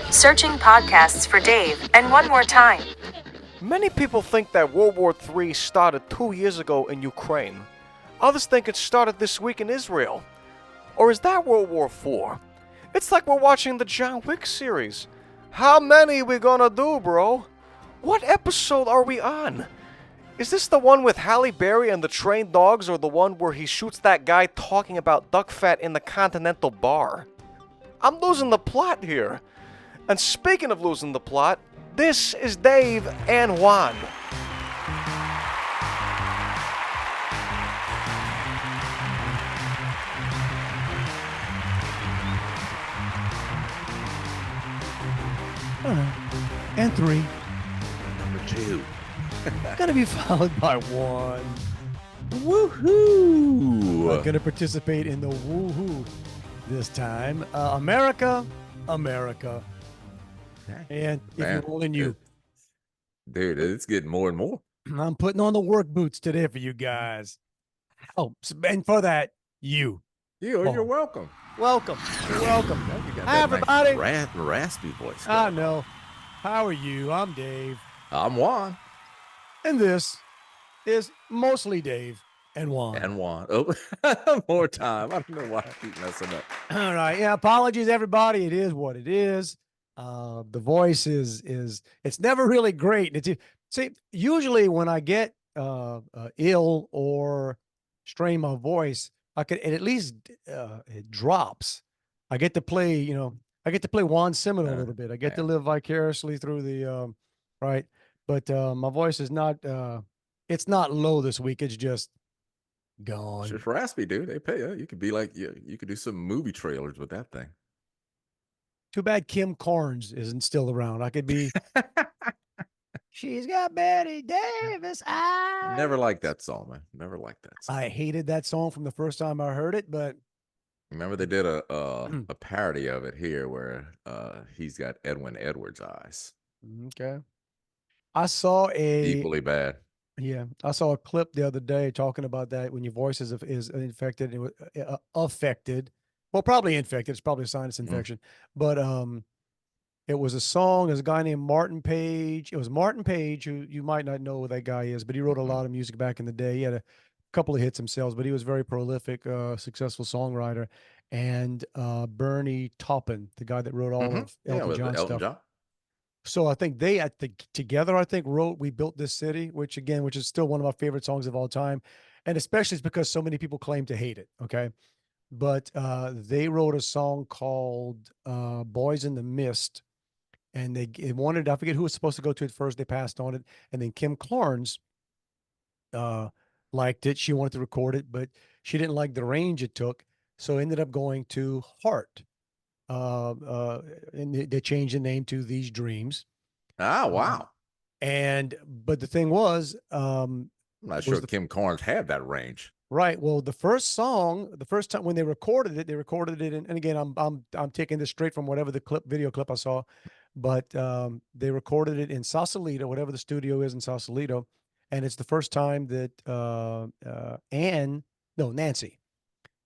Searching podcasts for Dave, and one more time. Many people think that World War III started 2 years ago in Ukraine. Others think it started this week in Israel. Or is that World War IV? It's like we're watching the John Wick series. How many we gonna do, bro? What episode are we on? Is this the one with Halle Berry and the trained dogs, or the one where he shoots that guy talking about duck fat in the Continental Bar? I'm losing the plot here. And speaking of losing the plot, this is Dave and Juan. And 3. Number 2. Gonna be followed by 1. Woohoo! I'm gonna participate in the woohoo this time. America. And if you're rolling you. Dude, it's getting more and more. I'm putting on the work boots today for you guys. Oh, and for that, you. You're welcome. Welcome. You're welcome. You got Hi, that everybody. Nice raspy voice. I know. How are you? I'm Dave. I'm Juan. And this is mostly Dave and Juan. And Juan. Oh, more time. I don't know why I keep messing up. All right. Yeah. Apologies, everybody. It is what it is. The voice is it's never really great. See, usually when I get ill or strain my voice, it at least it drops. I get to play, Juan Seminole a little bit. I get to live vicariously through the right. But my voice is not it's not low this week. It's just gone. It's just raspy, dude. They pay you. You could be like you could do some movie trailers with that thing. Too bad Kim Carnes isn't still around. I could be. She's got Betty Davis eyes. Never liked that song, man. Never liked that song. I hated that song from the first time I heard it, but remember they did a parody of it here where he's got Edwin Edwards eyes. Okay. I saw equally bad. Yeah, I saw a clip the other day talking about that when your voice is infected, affected. Well, probably infected. It's probably a sinus infection. But it was a song. There's a guy named Martin Page. It was Martin Page, who you might not know who that guy is, but he wrote a lot of music back in the day. He had a couple of hits himself, but he was very prolific, successful songwriter. And Bernie Taupin, the guy that wrote all of Elton John stuff. So I think together wrote "We Built This City," which is still one of my favorite songs of all time. And especially it's because so many people claim to hate it. Okay. But they wrote a song called Boys in the Mist. And they wanted, I forget who was supposed to go to it first. They passed on it. And then Kim Carnes liked it. She wanted to record it, but she didn't like the range it took. So ended up going to Heart. And they changed the name to These Dreams. Ah, wow. But the thing was, I'm not sure Kim Carnes had that range. Right. Well, the first time when they recorded it, and again, I'm taking this straight from whatever the video clip I saw, but they recorded it in Sausalito, whatever the studio is in Sausalito, and it's the first time that Nancy.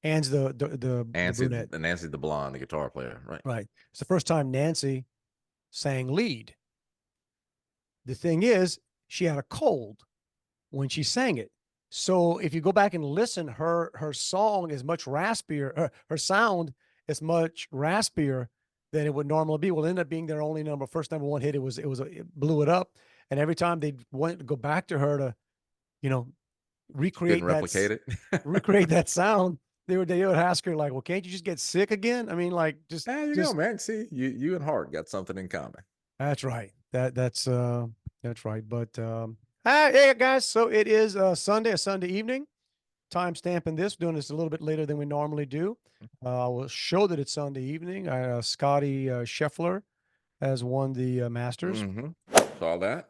Ann's the brunette. Nancy the blonde, the guitar player, right? Right. It's the first time Nancy sang lead. The thing is, she had a cold when she sang it. So if you go back and listen, her song is much raspier. Her sound is much raspier than it would normally be. Will end up being their only first number one hit. It blew it up. And every time they went to go back to her to, recreate recreate that sound, they would ask her like, well, can't you just get sick again? I mean, like just there you go, man. See, you and Hart got something in common. That's right. That's right. But hey guys, so it is a Sunday evening. Time stamping this, doing this a little bit later than we normally do. We'll show that it's Sunday evening. Scotty Scheffler has won the Masters. Saw that.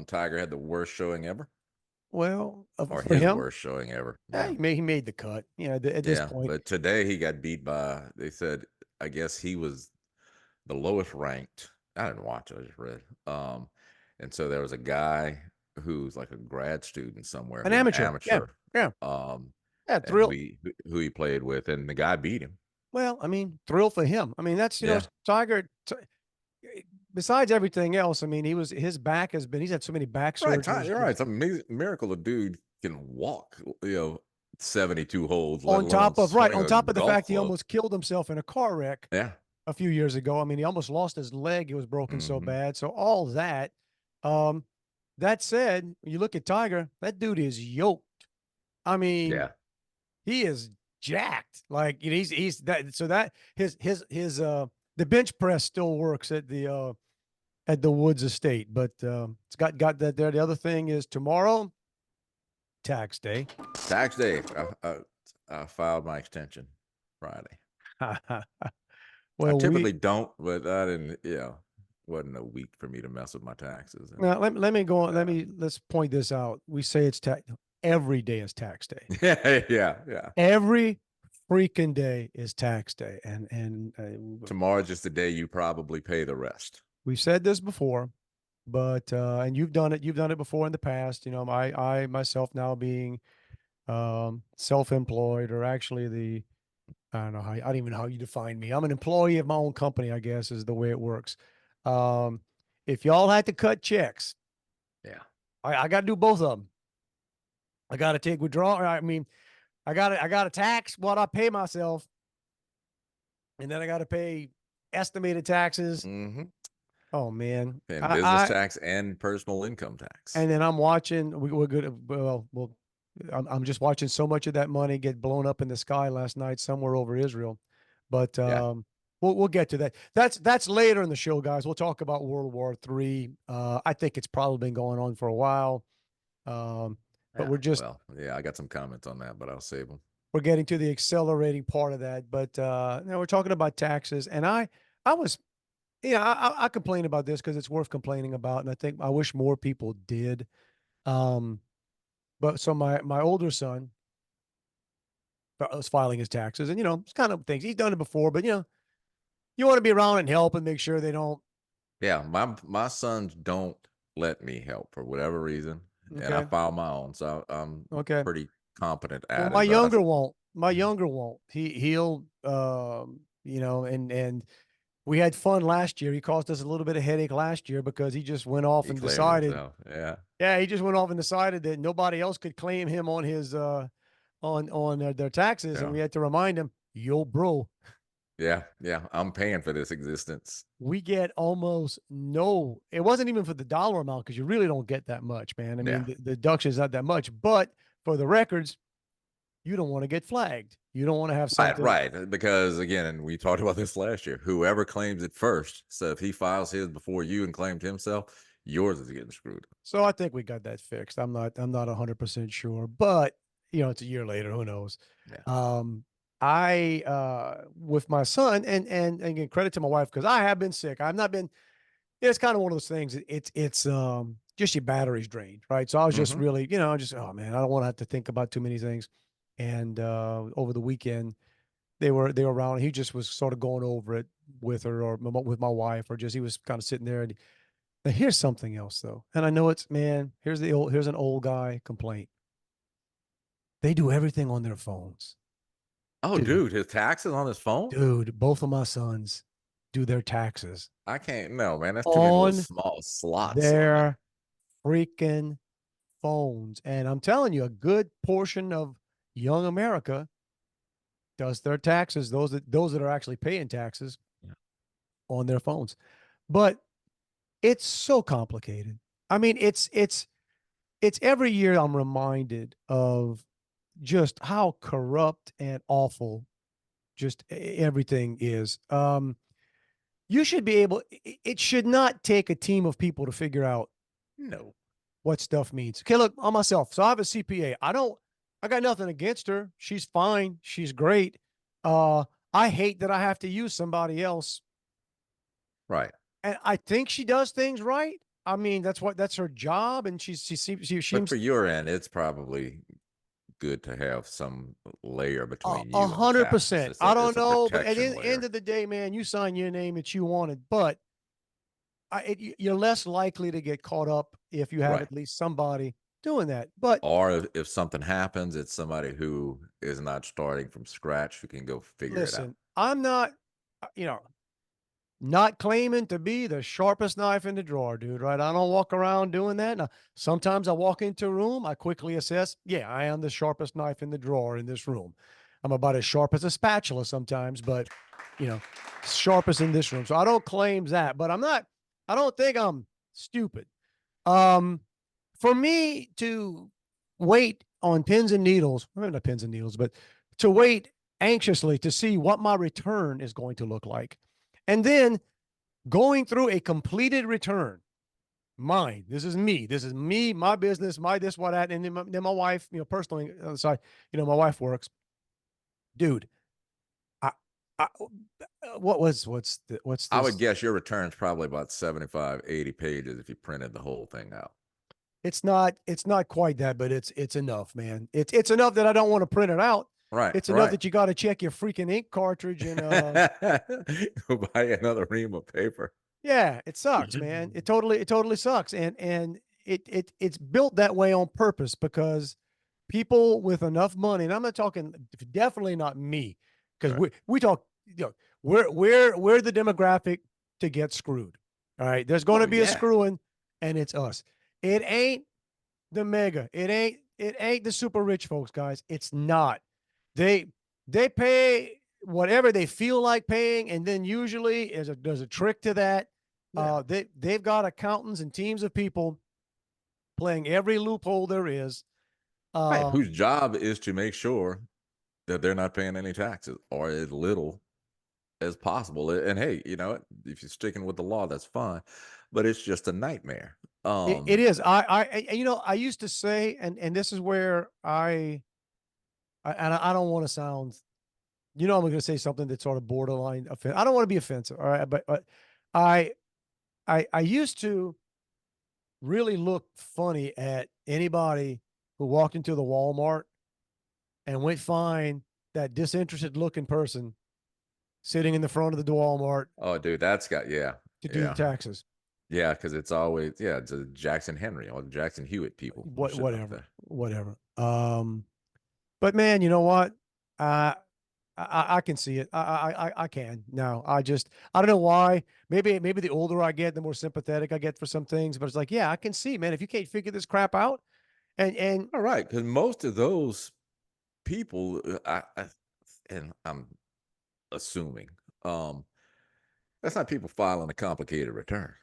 Tiger had the worst showing ever. Well, or for his him, worst showing ever. Yeah. He made the cut. At this point. But today he got beat by. They said, I guess he was the lowest ranked. I didn't watch it. I just read. And so there was a guy who's like a grad student somewhere, an amateur. Yeah. Thrill. Who he played with, and the guy beat him. Well, I mean, thrill for him. I mean, that's Tiger. besides everything else, I mean, his back has been, he's had so many back Right, surgeries. you're right. It's a miracle a dude can walk, 72 holes, let On alone top of, right, swing on a top of the golf fact he club. almost killed himself in a car wreck Yeah. a few years ago. I mean, he almost lost his leg. It was broken so Hmm. bad. So all that. Um, that said, when you look at Tiger, that dude is yoked. I mean, Yeah. he is jacked. Like he's that. So that his the bench press still works at the Woods estate, but it's got that there. The other thing is tomorrow, tax day. Tax day. I filed my extension Friday. I Well, typically don't, but I didn't, wasn't a week for me to mess with my taxes. And now let me go on. Let's point this out. We say it's tax. Every day is tax day. yeah. Every freaking day is tax day, and Tomorrow's just the day you probably pay the rest. we've said this before, but and you've done it. You've done it before in the past. You know, I myself now being self-employed, or actually I don't know how, I don't even know how you define me. I'm an employee of my own company, I guess, is the way it works. Um, if y'all had to cut checks, Yeah. I got to do both of them. I got to take withdrawal. I mean, I got to tax what I pay myself, and then I got to pay estimated taxes. Mm-hmm. Oh man, And business tax and personal income tax. and then I'm watching. We're good. Well, I'm just watching so much of that money get blown up in the sky last night somewhere over Israel. But Yeah. we'll get to that. That's later in the show, guys. We'll talk about World War III. I think it's probably been going on for a while. But Yeah. I got some comments on that, but I'll save them. we're getting to the accelerating part of that. But now we're talking about taxes, and I was, I complain about this because it's worth complaining about, and I think I wish more people did. Um, but so my older son was filing his taxes, and it's kind of things he's done it before, but you want to be around and help and make sure they don't. Yeah, my sons don't let me help for whatever reason, and I Okay, file my own, so I'm okay. pretty competent Well, at my it. But younger won't. My Mhm. younger won't. He'll and we had fun last year. He caused us a little bit of headache last year because he just went off He and claimed decided. himself. Yeah, Yeah, he just went off and decided that nobody else could claim him on his on their taxes, and yeah, we had to remind him, "Yo, bro, yeah. I'm paying for this existence. we get almost no. It wasn't even for the dollar amount because you really don't get that much, man. I mean, Yeah, the deduction is not that much, but for the records, you don't want to get flagged. You don't want to have right, something. right. Because again, and we talked about this last year. Whoever claims it first, so if he files his before you and claimed himself, yours is getting screwed. So I think we got that fixed. I'm not 100% sure, but it's a year later. Who knows? Yeah. Um, I with my son, and again, credit to my wife because I have been sick. I've not been. It's kind of one of those things. It's just your battery's drained, right? So I was just Mm-hmm. really, just oh man, I don't want to have to think about too many things. And over the weekend, they were around. And he just was sort of going over it with her or with my wife, or just he was kind of sitting there. And now here's something else though, and I know it's man. Here's an old guy complaint. They do everything on their phones, Oh, dude. dude, his taxes on his phone? Dude, both of my sons do their taxes I can't. No, man, that's too many little on small slots on there. their freaking phones. And I'm telling you, a good portion of young America does their taxes, those that are actually paying taxes Yeah. on their phones. But it's so complicated. I mean, it's every year I'm reminded of just how corrupt and awful just everything is. You should be able, it should not take a team of people to figure out No. what stuff means. Okay, look, on myself. So I have a CPA. I got nothing against her. She's fine. She's great. Uh, I hate that I have to use somebody else. Right. And I think she does things right. I mean, that's her job. And she But seems for your end, it's probably good to have some layer a between a you and the hundred taxes. percent. I It's don't a know, but at protection the end layer. of the day, man, you sign your name that you wanted, but you're less likely to get caught up if you have Right. at least somebody doing that. But Or if something happens, it's somebody who is not starting from scratch who can go figure it out. listen, I'm not, you know, Not claiming to be the sharpest knife in the drawer, dude, right? I don't walk around doing that. Now, sometimes I walk into a room, I quickly assess, yeah, I am the sharpest knife in the drawer in this room. I'm about as sharp as a spatula sometimes, but you know, sharpest in this room. So I don't claim that, but I don't think I'm stupid. Um, for me to wait on pins and needles, maybe not pins and needles, but to wait anxiously to see what my return is going to look like. And then going through a completed return, mine, this is me, my business, my this, what, that. And then my wife, personally on the side, my wife works. Dude, I, I what's I would this? guess your return's probably about 75, 80 pages if you printed the whole thing out. It's not quite that, but it's enough, man. It's enough that I don't want to print it out. Right, It's enough right. that you got to check your freaking ink cartridge and Go buy another ream of paper. yeah, it sucks, man. It totally sucks. And it's built that way on purpose because people with enough money, and I'm not talking, definitely not me, because Right. we talk, we're the demographic to get screwed. All right. There's going Oh to be a yeah. screwing, and it's us. It ain't the mega. It ain't the super rich folks, guys. It's not. They they pay whatever they feel like paying, and then usually there's a trick to that. Yeah. They've got accountants and teams of people playing every loophole there is. Right. Uh, Whose job is to make sure that they're not paying any taxes or as little as possible. And hey, you know what? If you're sticking with the law, that's fine. But it's just a nightmare. it is. I used to say, and this is where I don't want to sound, I'm going to say something that's sort of borderline offensive. I don't want to be offensive, all right, but I I used to really look funny at anybody who walked into the Walmart and went find that disinterested looking person sitting in the front of the Walmart Oh, dude, that's got to do the yeah, taxes. yeah, because it's always it's a Jackson Henry or the Jackson Hewitt people are sitting up Whatever, there. whatever. But man, you know what? Uh, I can see it. I can now. I don't know why. Maybe the older I get, the more sympathetic I get for some things. But it's like, yeah, I can see, man. If you can't figure this crap out, and All right, because most of those people, and I'm assuming, that's not people filing a complicated return.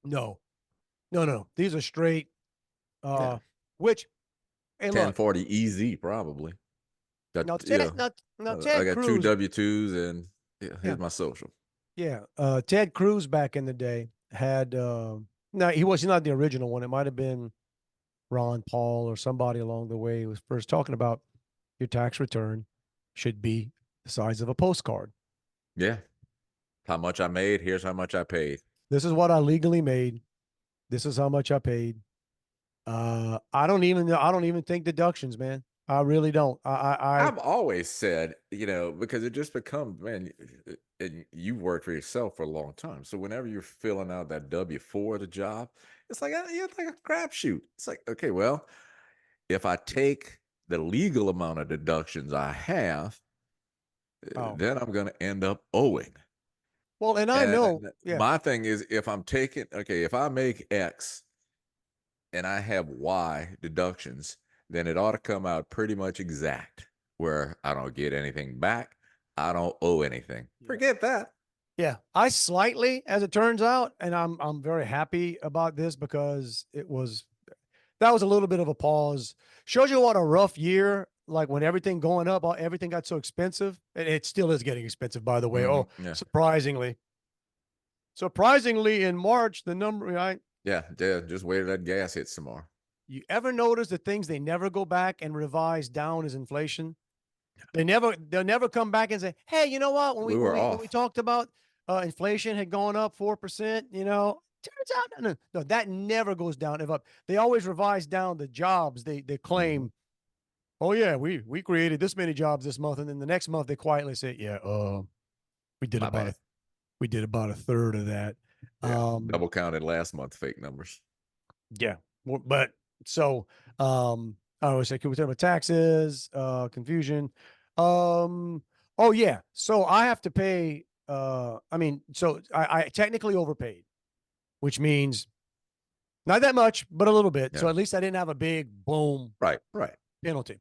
no, no, these are straight. Yeah, Which, hey, look, 1040 EZ probably. Got now Ted, now I Ted got two Cruz, W-2s and yeah, here's my social. yeah, Ted Cruz back in the day had. No, he was not the original one. It might have been Ron Paul or somebody along the way who was first talking about your tax return should be the size of a postcard. Yeah, how much I made. Here's how much I paid. This is what I legally made. This is how much I paid. I don't even think deductions, man. I really don't. I've always said, because it just becomes, man, and you worked for yourself for a long time. So whenever you're filling out that W-4 of the job, it's like, it's like a crapshoot. It's like, okay, well, if I take the legal amount of deductions I have, oh, then I'm going to end up owing. well, and I know, And yeah. my thing is, if I'm taking, okay, if I make X and I have Y deductions, then it ought to come out pretty much exact where I don't get anything back. I don't owe anything. Yeah. Forget that. Yeah, I slightly, as it turns out, and I'm very happy about this because that was a little bit of a pause. Shows you what a rough year, like when everything going up, everything got so expensive, and it still is getting expensive, by the way. Oh, Yeah. surprisingly, in March, the number, right? Yeah. Yeah. Just wait till that gas hits some more. You ever notice the things they never go back and revise down as inflation? They'll never come back and say, "Hey, you know what? When we We when were we when we off. talked about inflation had gone up 4%, turns out no, that never goes down. If up, they always revise down the jobs they Mhm. claim. Oh yeah, we created this many jobs this month, and then the next month they quietly say, yeah, we did My about bad. a third of that. Yeah. Um, Double counted last month fake numbers. yeah, but so I always say, can we talk about taxes, confusion? Oh yeah, so I have to pay I mean, so I technically overpaid, which means not that much, but a little bit. So Yeah. at least I didn't have a big boom Right. Right. penalty.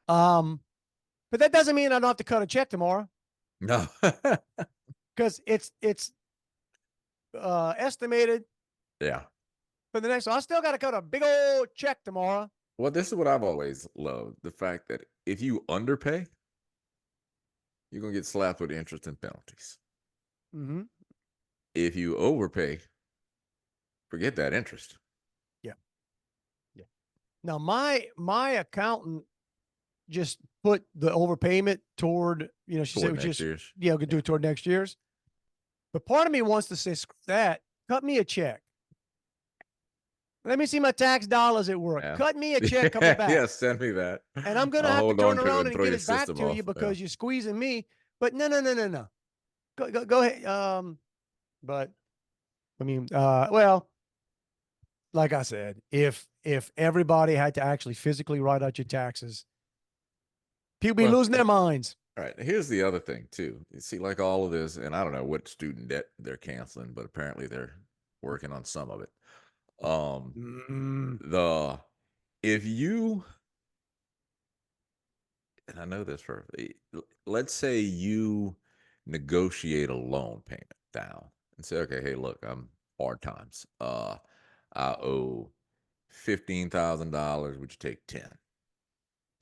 But that doesn't mean I don't have to cut a check tomorrow No. because it's estimated Yeah. for the next. So I still got to cut a big old check tomorrow. Well, this is what I've always loved, the fact that if you underpay, you're gonna get slapped with interest and penalties. Mm-hmm. If you overpay, forget that interest. Yeah. Yeah. Now my accountant just put the overpayment toward, she said it Toward was next just, year's. yeah, we could do it toward next year's. But part of me wants to say, screw that. Cut me a check. Let me see my tax dollars at work. Yeah. Cut me a check coming back. Yeah, send me that. And I'm going to I'll have to hold on turn to it around and and throw get your it back system to you off. Yeah. because you're squeezing me. But no. Go ahead. But I mean, well, like I said, if everybody had to actually physically write out your taxes, people be Well, losing their minds. all right. Here's the other thing too. You see, like all of this, and I don't know what student debt they're canceling, but apparently they're working on some of it. Mm, The if you and I know this for let's say you negotiate a loan payment down and say, okay, hey, look, I'm hard times. I owe $15,000. Would you take 10?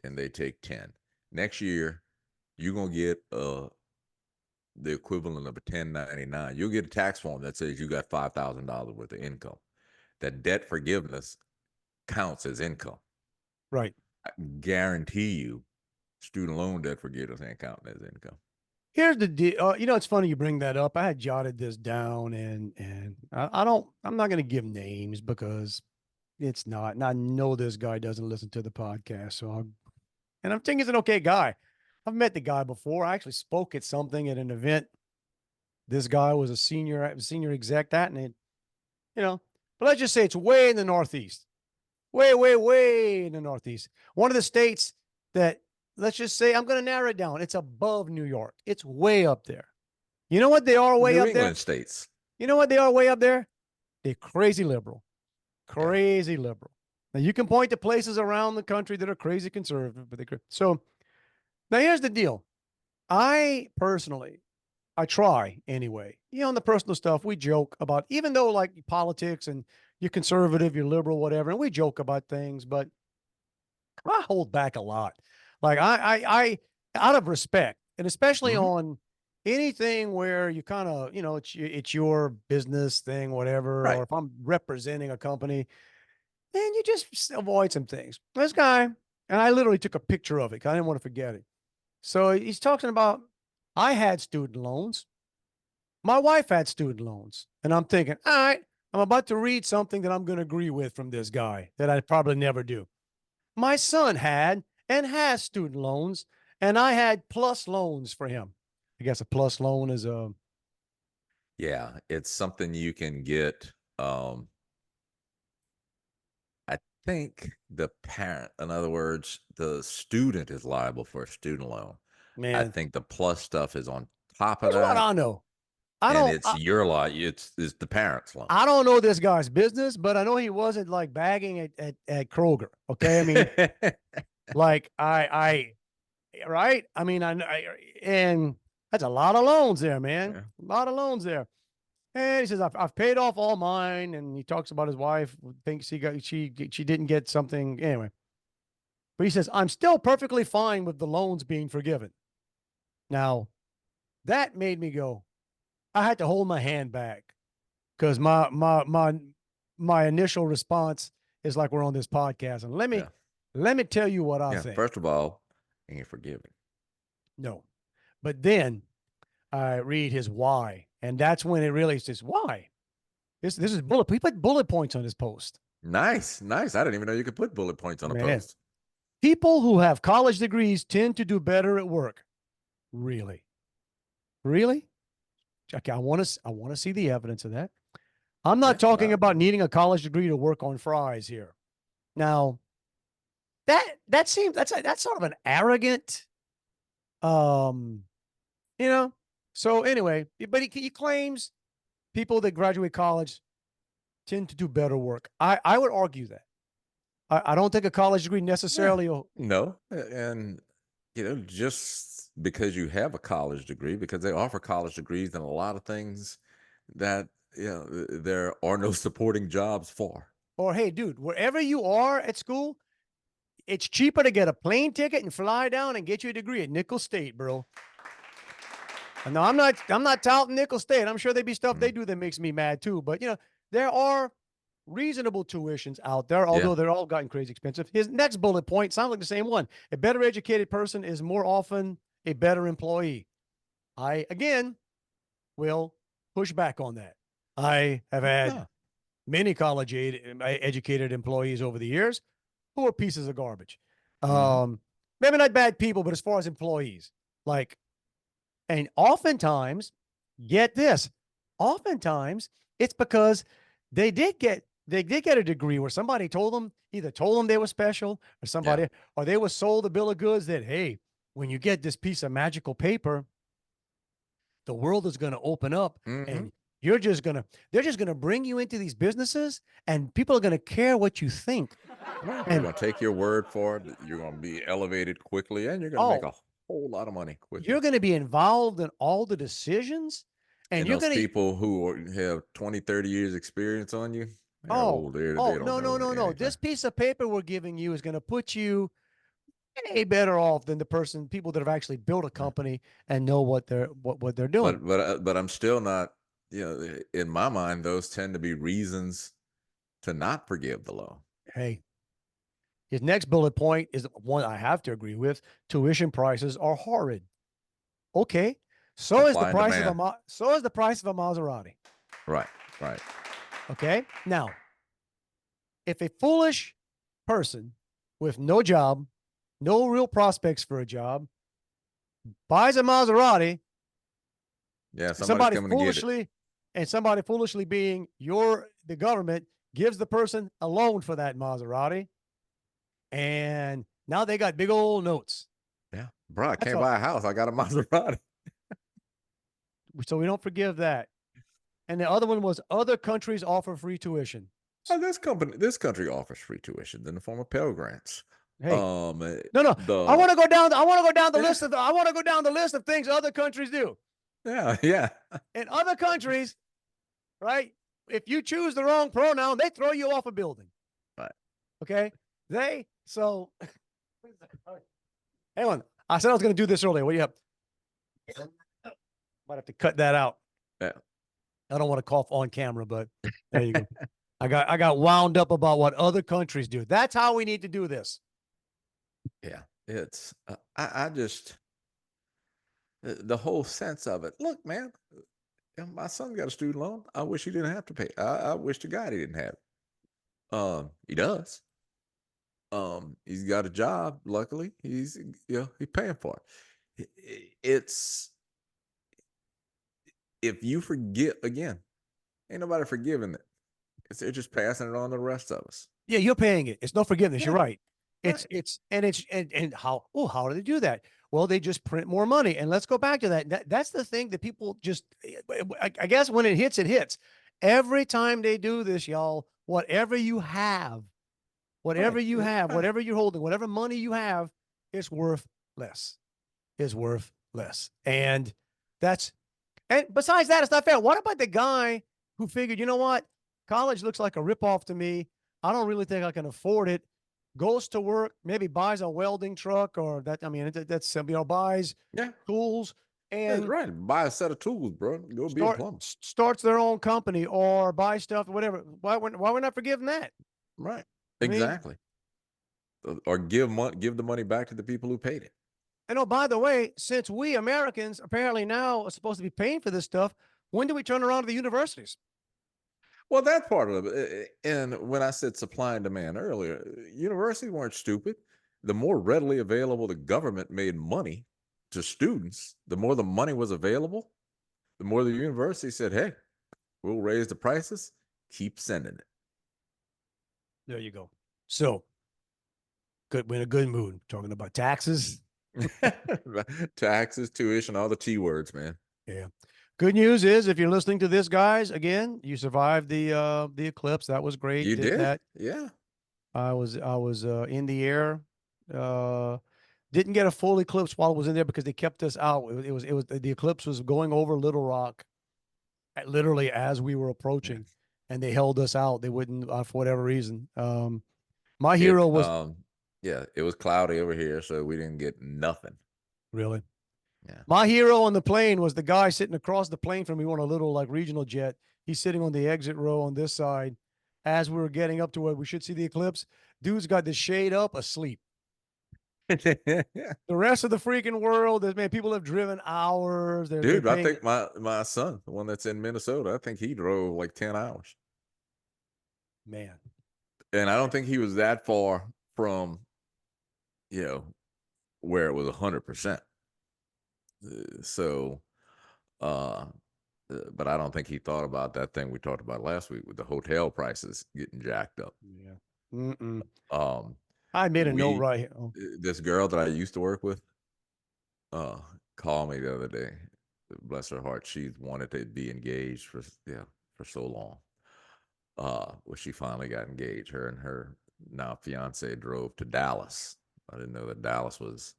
And they take 10. Next year, you're gonna get the equivalent of a 1099. You'll get a tax form that says you got $5,000 worth of income. That debt forgiveness counts as income. right. I guarantee you, student loan debt forgiveness ain't counting as income. Here's the deal. It's funny you bring that up. I had jotted this down, and I'm not going to give names because it's not. And I know this guy doesn't listen to the podcast, and I'm thinking he's an okay guy. I've met the guy before. I actually spoke at something at an event. This guy was a senior exec and but let's just say it's way in the Northeast, way in the Northeast. One of the states that, let's just say, I'm going to narrow it down. It's above New York. It's way up there. You know what they are way New up England there? states. You know what they are way up there? They're crazy liberal. Yeah. Crazy liberal. Now you can point to places around the country that are crazy conservative, but so now here's the deal. I personally, I try anyway. On the personal stuff, we joke about, even though like politics and you're conservative, you're liberal, whatever, and we joke about things, but I hold back a lot. Like I out of respect, and especially on anything where you kind of, it's your business thing, whatever, Right. or if I'm representing a company, then you just avoid some things. This guy, and I literally took a picture of it because I didn't want to forget it. So he's talking about, I had student loans. My wife had student loans. And I'm thinking, all right, I'm about to read something that I'm going to agree with from this guy that I probably never do. My son had and has student loans, and I had plus loans for him. I guess a plus loan is a. Yeah, it's something you can get. I think the parent, in other words, the student is liable for a student loan. I Man, think the plus stuff is on top of here's what that, I know. I and don't. it's your lot. It's the parent's loan. I don't know this guy's business, but I know he wasn't like bagging at Kroger. Okay, I mean, like right? I mean, and that's a lot of loans there, man. Yeah. A lot of loans there. And he says, I've paid off all mine. And he talks about his wife thinks she didn't get something anyway. But he says, I'm still perfectly fine with the loans being forgiven. Now, that made me go, I had to hold my hand back because my initial response is like, we're on this podcast. And Yeah. let me tell you what I Yeah. think. First of all, ain't forgiving. No. But then I read his why. And that's when it really says, why? This is bullet. We put bullet points on this post. Nice. I didn't even know you could put bullet points on a Man. post. People who have college degrees tend to do better at work. Really? Okay, I want to see the evidence of that. I'm not talking about needing a college degree to work on fries here. Now, that seems that's sort of an arrogant, you know, So anyway, but he claims people that graduate college tend to do better work. I would argue that. I don't think a college degree necessarily. No, and just because you have a college degree, because they offer college degrees in a lot of things that there are no supporting jobs for. Or hey, dude, wherever you are at school, it's cheaper to get a plane ticket and fly down and get you a degree at Nickel State, bro. No, I'm not touting Nickel State. I'm sure there'd be stuff they do that makes me mad too. But there are reasonable tuitions out there, although Yeah. they're all gotten crazy expensive. His next bullet point sounds like the same one. A better educated person is more often a better employee. I again will push back on that. I have had Yeah. many educated employees over the years who are pieces of garbage. Mhm. Maybe not bad people, but as far as employees, like, and oftentimes, get this, oftentimes it's because they did get a degree where somebody either told them they were special Yeah. or they were sold a bill of goods that, hey, when you get this piece of magical paper, the world is going to open up Mhm. and they're just going to bring you into these businesses and people are going to care what you think. Right. They're And gonna take your word for it. You're gonna be elevated quickly, and you're gonna make oh, a whole lot of money quickly. you're going to be involved in all the decisions and And you're those going to, people who have 20, 30 years experience on you, they're oh, old. They oh, don't no, no, know no, no. anything. This piece of paper we're giving you is going to put you way better off than people that have actually built a Yeah. company and know what they're doing. But I'm still not. In my mind, those tend to be reasons to not forgive the loan. Hey, his next bullet point is one I have to agree with. Tuition prices are horrid. Okay. Supply and demand. So is the price of a Maserati. Right. Right. Okay. Now, if a foolish person with no job, no real prospects for a job, buys a Maserati, Yeah. Somebody's somebody coming to get it. foolishly, and somebody foolishly being the government gives the person a loan for that Maserati, and now they got big old notes. Yeah, bro. I That's can't all. buy a house. I got a Maserati. So we don't forgive that. And the other one was other countries offer free tuition. This country offers free tuition in the form of Pell Grants. Hey, Um, no. I the want to go down. I want to go down the yeah, list of. I want to go down the list of things other countries do. yeah. In other countries, right? If you choose the wrong pronoun, they throw you off a building. Right. Okay. So hang on. I said I was going to do this earlier. What do you have? Might have to cut that out. Yeah. I don't want to cough on camera, but there you go. I got wound up about what other countries do. That's how we need to do this. Yeah. It's I just the whole sense of it. Look, man, my son got a student loan. I wish he didn't have to pay. I wish to God he didn't have it. He does. He's got a job. Luckily, he's paying for it. It's if you forget again, ain't nobody forgiving it. They're just passing it on to the rest of us. Yeah, you're paying it. It's no forgiveness. Yeah, You're right. right. And how do they do that? Well, they just print more money. And let's go back to that. That's the thing that people just I guess when it hits, it hits. Every time they do this, y'all, whatever you have, Right. whatever you're holding, whatever money you have, it's worth less. Is worth less. And besides that, it's not fair. What about the guy who figured, you know what? College looks like a ripoff to me. I don't really think I can afford it. Goes to work, maybe buys a welding truck or that. I mean, that's simple. Buys Yeah. tools That's and right. Buy a set of tools, bro. Go be a plumber. starts their own company or buy stuff, whatever. Why we're not forgiving that? Right. I mean, Exactly. Or give the money back to the people who paid it. and oh, by the way, since we Americans apparently now are supposed to be paying for this stuff, when do we turn around to the universities? Well, that's part of it. And when I said supply and demand earlier, universities weren't stupid. The more readily available the government made money to students, the more the money was available, the more the university said, hey, we'll raise the prices, keep sending it. There you go. So good, we're in a good mood. Talking about taxes. Taxes, tuition, all the T words, man. Yeah. Good news is, if you're listening to this, guys, again, you survived the eclipse. That was great. You Did did? that. Yeah. I was in the air. Uh, didn't get a full eclipse while I was in there because they kept us out. It was the eclipse was going over Little Rock, literally as we were Yeah. approaching, and they held us out. They wouldn't, for whatever reason. My It hero was yeah, it was cloudy over here, so we didn't get nothing. really. Yeah. My hero on the plane was the guy sitting across the plane from me on a little like regional jet. He's sitting on the exit row on this side. As we were getting up to where we should see the eclipse, dude's got the shade up, asleep. The rest of the freaking world, man, people have driven hours. They're Dude, I paying. think my son, the one that's in Minnesota, I think he drove like 10 hours. Man, And I don't think he was that far from, you know, where it was 100%. So, uh, but I don't think he thought about that thing we talked about last week with the hotel prices getting jacked up. yeah. Mm-mm. Um, I made a note we, right here. Oh, this girl that I used to work with, uh, called me the other day. Bless her heart, she wanted to be engaged for so long. Well, she finally got engaged. Her and her now fiance drove to Dallas. I didn't know that Dallas was,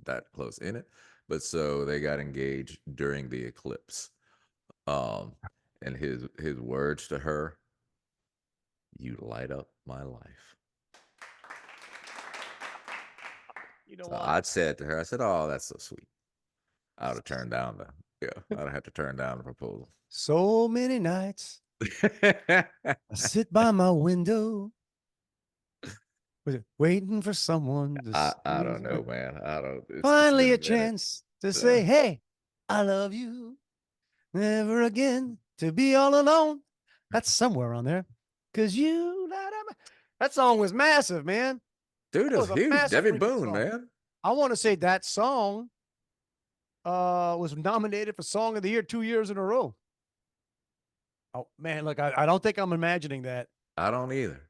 that close in it, but so they got engaged during the eclipse. Um, and his words to her, "You light up my life." you know So what? I said to her, I said, "Oh, that's so sweet." I would have turned down I'd have to turn down the proposal. So many nights I sit by my window, waiting for someone to I see. don't know, man. I don't. It's Finally been a a minute. chance to Uh, say, hey, I love you. Never again to be all alone. That's somewhere on there. Cause you that song was massive, man. dude, That it's was a huge. massive Debbie freaking Boone, song. man. I want to say that song was nominated for Song of the Year 2 years in a row. Oh man, look, I don't think I'm imagining that. I don't either.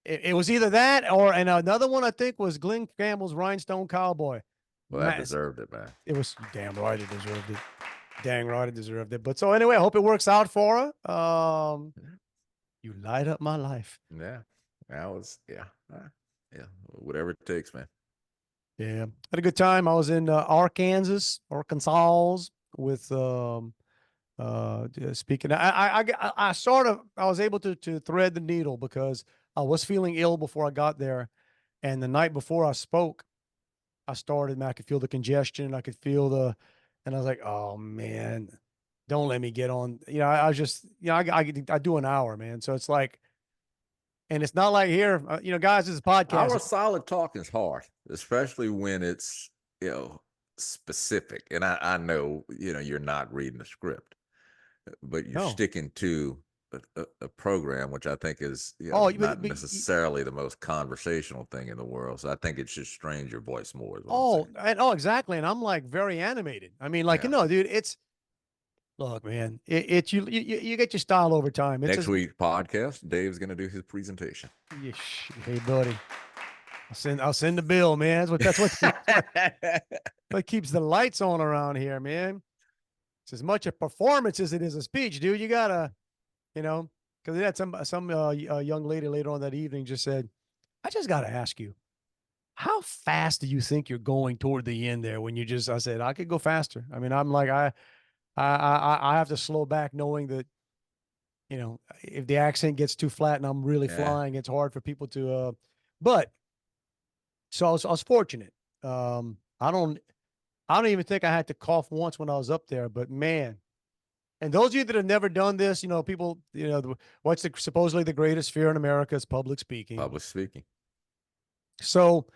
It was either that or and another one I think was Glenn Campbell's Rhinestone Cowboy. Well, that deserved it, man. It was damn right it deserved it. Dang right it deserved it. But so anyway, I hope it works out for her. You light up my life. Yeah, that was yeah. Whatever it takes, man. Yeah, had a good time. I was in Arkansas with speaking. I sort of I was able to thread the needle because I was feeling ill before I got there, and the night before I spoke, I started. Man, I could feel the congestion. I could feel and I was like, oh man, don't let me get on. I was just, I do an hour, man. So it's like, and it's not like here, guys, this is a podcast. Our solid talk is hard, especially when it's specific. And I know you're not reading the script, but you're No. sticking to a program, which I think is Oh, not necessarily the most conversational thing in the world. So I think it just strains your voice more. Is what I'm saying. exactly. And I'm like very animated. I mean, like, Yeah. dude, look, man, it's you get your style over time. It's Next week podcast, Dave's going to do his presentation. Hey, buddy, I'll send the bill, man. That's what keeps the lights on around here, man. It's as much a performance as it is a speech, dude. You gotta, because they had some young lady later on that evening just said, I just gotta ask you, how fast do you think you're going toward the end there? I said I could go faster. I mean, I'm like I have to slow back, knowing that if the accent gets too flat and I'm really flying, it's hard for people to. But so I was fortunate. I don't even think I had to cough once when I was up there. But man, and those of you that have never done this, people, what's supposedly the greatest fear in America is public speaking. Public speaking. So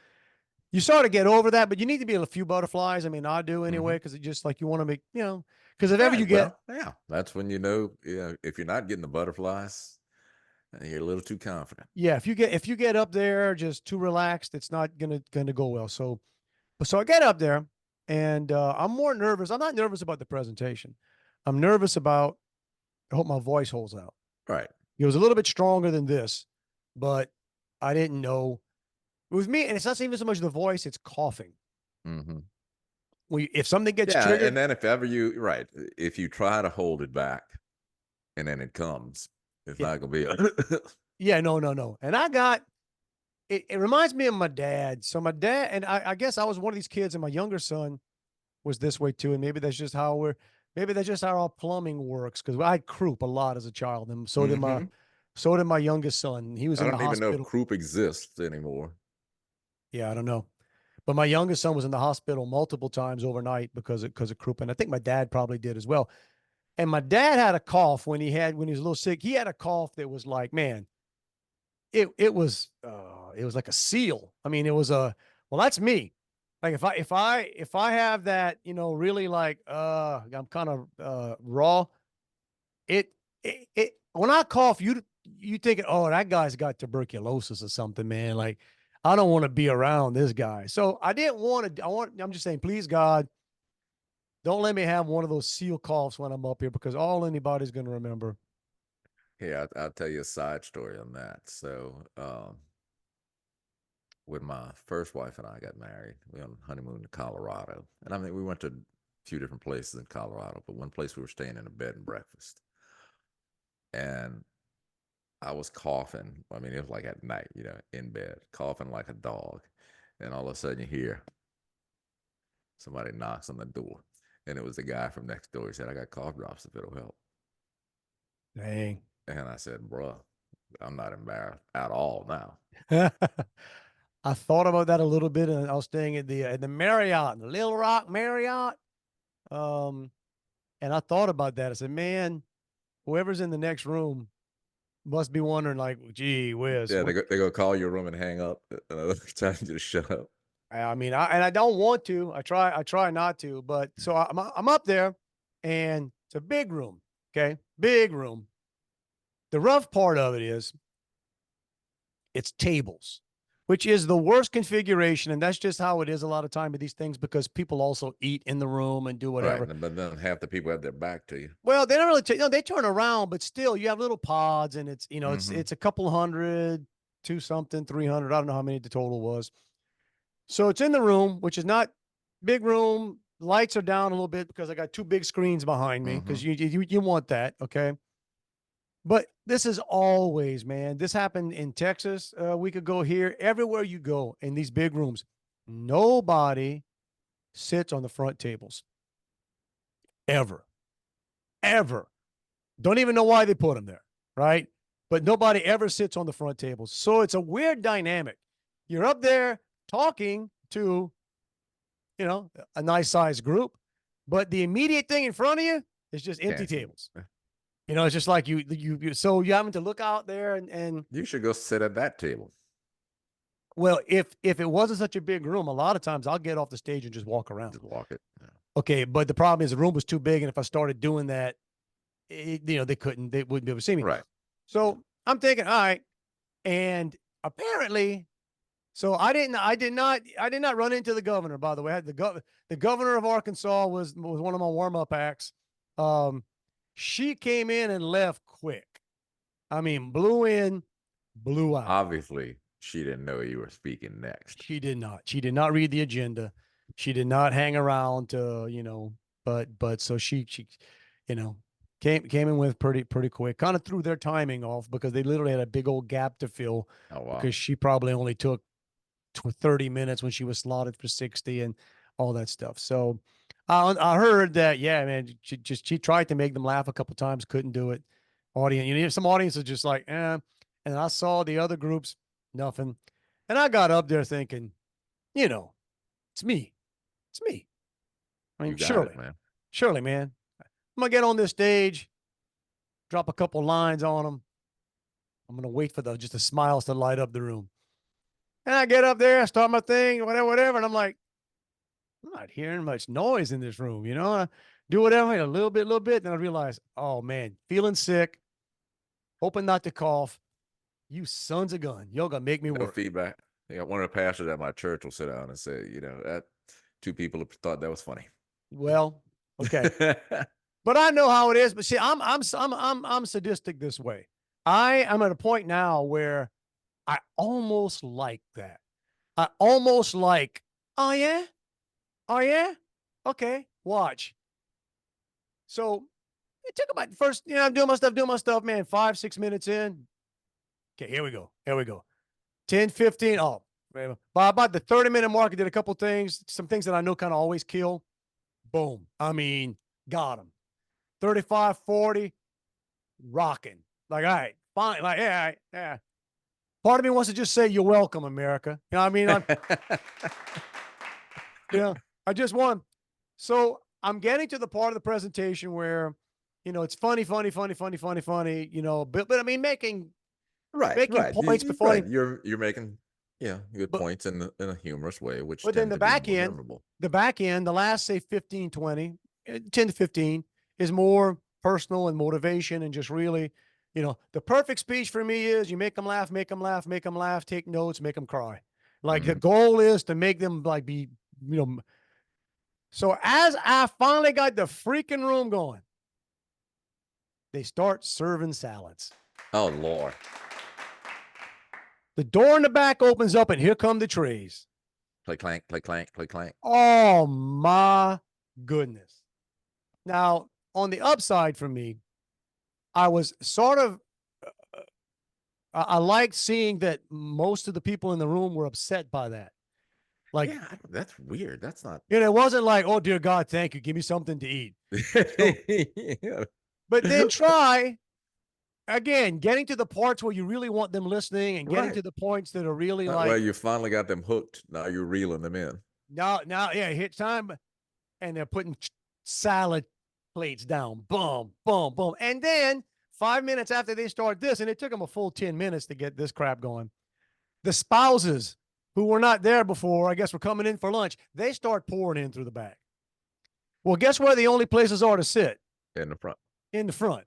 you sort of get over that, but you need to be a few butterflies. I mean, I do anyway, because it's just like you want to make, because if ever you get, that's when if you're not getting the butterflies, you're a little too confident. Yeah, if you get up there just too relaxed, it's not gonna go well. So I get up there, and I'm more nervous. I'm not nervous about the presentation. I'm nervous about. I hope my voice holds out. Right. It was a little bit stronger than this, but I didn't know. With me, and it's not even so much the voice; it's coughing. Mm-hmm. if something gets Yeah, triggered, and then if ever you right, if you try to hold it back and then it comes, it's yeah, not gonna be a yeah, no, no, no. And I got it reminds me of my dad. So my dad, and I guess I was one of these kids, and my younger son was this way too. And maybe that's just how our plumbing works. Cause I had croup a lot as a child. And Mhm. so did my youngest son. He was I in the don't even know if hospital. croup exists anymore. Yeah, I don't know. But my youngest son was in the hospital multiple times overnight because of croup. And I think my dad probably did as well. And my dad had a cough when he was a little sick. He had a cough that was like, man, it was like a seal. I mean, it was well, that's me. Like if I have that, really like I'm kind of raw, it it when I cough, you think, oh, that guy's got tuberculosis or something, man. Like I don't want to be around this guy. So I didn't want to I'm just saying, please God, don't let me have one of those seal coughs when I'm up here because all anybody's gonna remember. Yeah, I'll tell you a side story on that. So, when my first wife and I got married, we went on honeymoon to Colorado, and I mean, we went to a few different places in Colorado, but one place we were staying in a bed and breakfast, and I was coughing. I mean, it was like at night, in bed, coughing like a dog, and all of a sudden you hear somebody knocks on the door, and it was the guy from next door. He said, "I got cough drops if it'll help." Dang. And I said, "Bruh, I'm not embarrassed at all now." I thought about that a little bit, and I was staying at the Marriott, the Little Rock Marriott. Um, and I thought about that. I said, man, whoever's in the next room must be wondering, like, gee whiz, Yeah, what? they go call your room and hang up. Trying to just shut up. I mean, I don't want to. I try not to, but so I'm up there, and it's a big room. Okay, big room. The rough part of it is it's tables, which is the worst configuration. And that's just how it is a lot of time with these things because people also eat in the room and do Right, whatever. but then half the people have their back to you. Well, they don't really, they turn around, but still you have little pods and it's, Mhm. it's a couple hundred, two something, 300. I don't know how many the total was. So it's in the room, which is not big room. Lights are down a little bit because I got two big screens behind me because Mhm. you want that. Okay. But this is always, man. This happened in Texas a week ago here. Everywhere you go in these big rooms, nobody sits on the front tables ever, ever. Don't even know why they put them there, right? But nobody ever sits on the front tables. So it's a weird dynamic. You're up there talking to, a nice sized group, but the immediate thing in front of you is just empty Can't see. tables. It's just like so you having to look out there and You should go sit at that table. well, if it wasn't such a big room, a lot of times I'll get off the stage and just walk around. Just walk it. Yeah. Okay, but the problem is the room was too big, and if I started doing that, they wouldn't be able to see me. Right. So I'm thinking, all right, and apparently, so I did not run into the governor. By the way, the governor of Arkansas was one of my warm up acts. Um, she came in and left quick. I mean, blew in, blew out. Obviously, she didn't know you were speaking next. She did not. She did not read the agenda. She did not hang around to, but so she, you know, came in with pretty quick. Kind of threw their timing off because they literally had a big old gap to fill Oh wow. because she probably only took 30 minutes when she was slotted for 60 and all that stuff. So I heard that, yeah, man, she tried to make them laugh a couple times, couldn't do it. Audience, some audiences just like, eh. And I saw the other groups, nothing. And I got up there thinking, it's me. It's me. I You mean, got it, surely, man. surely, man. I'm going to get on this stage, drop a couple lines on them. I'm going to wait for just the smiles to light up the room. And I get up there, I start my thing, whatever. And I'm like, I'm not hearing much noise in this room. I do whatever, a little bit. Then I realize, oh, man, feeling sick, hoping not to cough. You sons of gun. Y'all going to make me No work. feedback. Yeah, one of the pastors at my church will sit down and say, that two people thought that was funny. Well, okay. But I know how it is. But see, I'm sadistic this way. I am at a point now where I almost like that. I almost like, oh yeah, oh yeah. Okay, watch. So it took about the first, I'm doing my stuff, man. 5, 6 minutes in. Okay, here we go. 10, 15. Oh, man. By about the 30-minute mark, I did a couple things, some things that I know kind of always kill. Boom. I mean, got them. 35, 40, rocking. Like, all right, fine. Like, yeah, all right, yeah. Part of me wants to just say, you're welcome, America. You know what I mean? I just want. So I'm getting to the part of the presentation where, it's funny, but I mean, making Right, making right, points, but funny. right. You're making good But points in a humorous way, which but then tend to be more memorable. the last, say 15, 20, 10 to 15 is more personal and motivation and just really, the perfect speech for me is you make them laugh, take notes, make them cry. Like the Mhm. goal is to make them like be, you know. So as I finally got the freaking room going, they start serving salads. Oh Lord. The door in the back opens up and here come the trays. Play clank, play clank, play clank. Oh my goodness. Now, on the upside for me, I was sort of, I liked seeing that most of the people in the room were upset by that. Like, Yeah, that's weird. That's not. it wasn't like, oh, dear God, thank you. Give me something to eat. So, Yeah. but then try again, getting to the parts where you really want them listening and getting Right. to the points that are really Well, like, you finally got them hooked. Now you're reeling them in. now, yeah, hit time. And they're putting salad plates down. Boom, boom, boom. And then 5 minutes after they start this, and it took them a full 10 minutes to get this crap going, the spouses who were not there before, I guess, were coming in for lunch. They start pouring in through the back. Well, guess where the only places are to sit? In the front. In the front.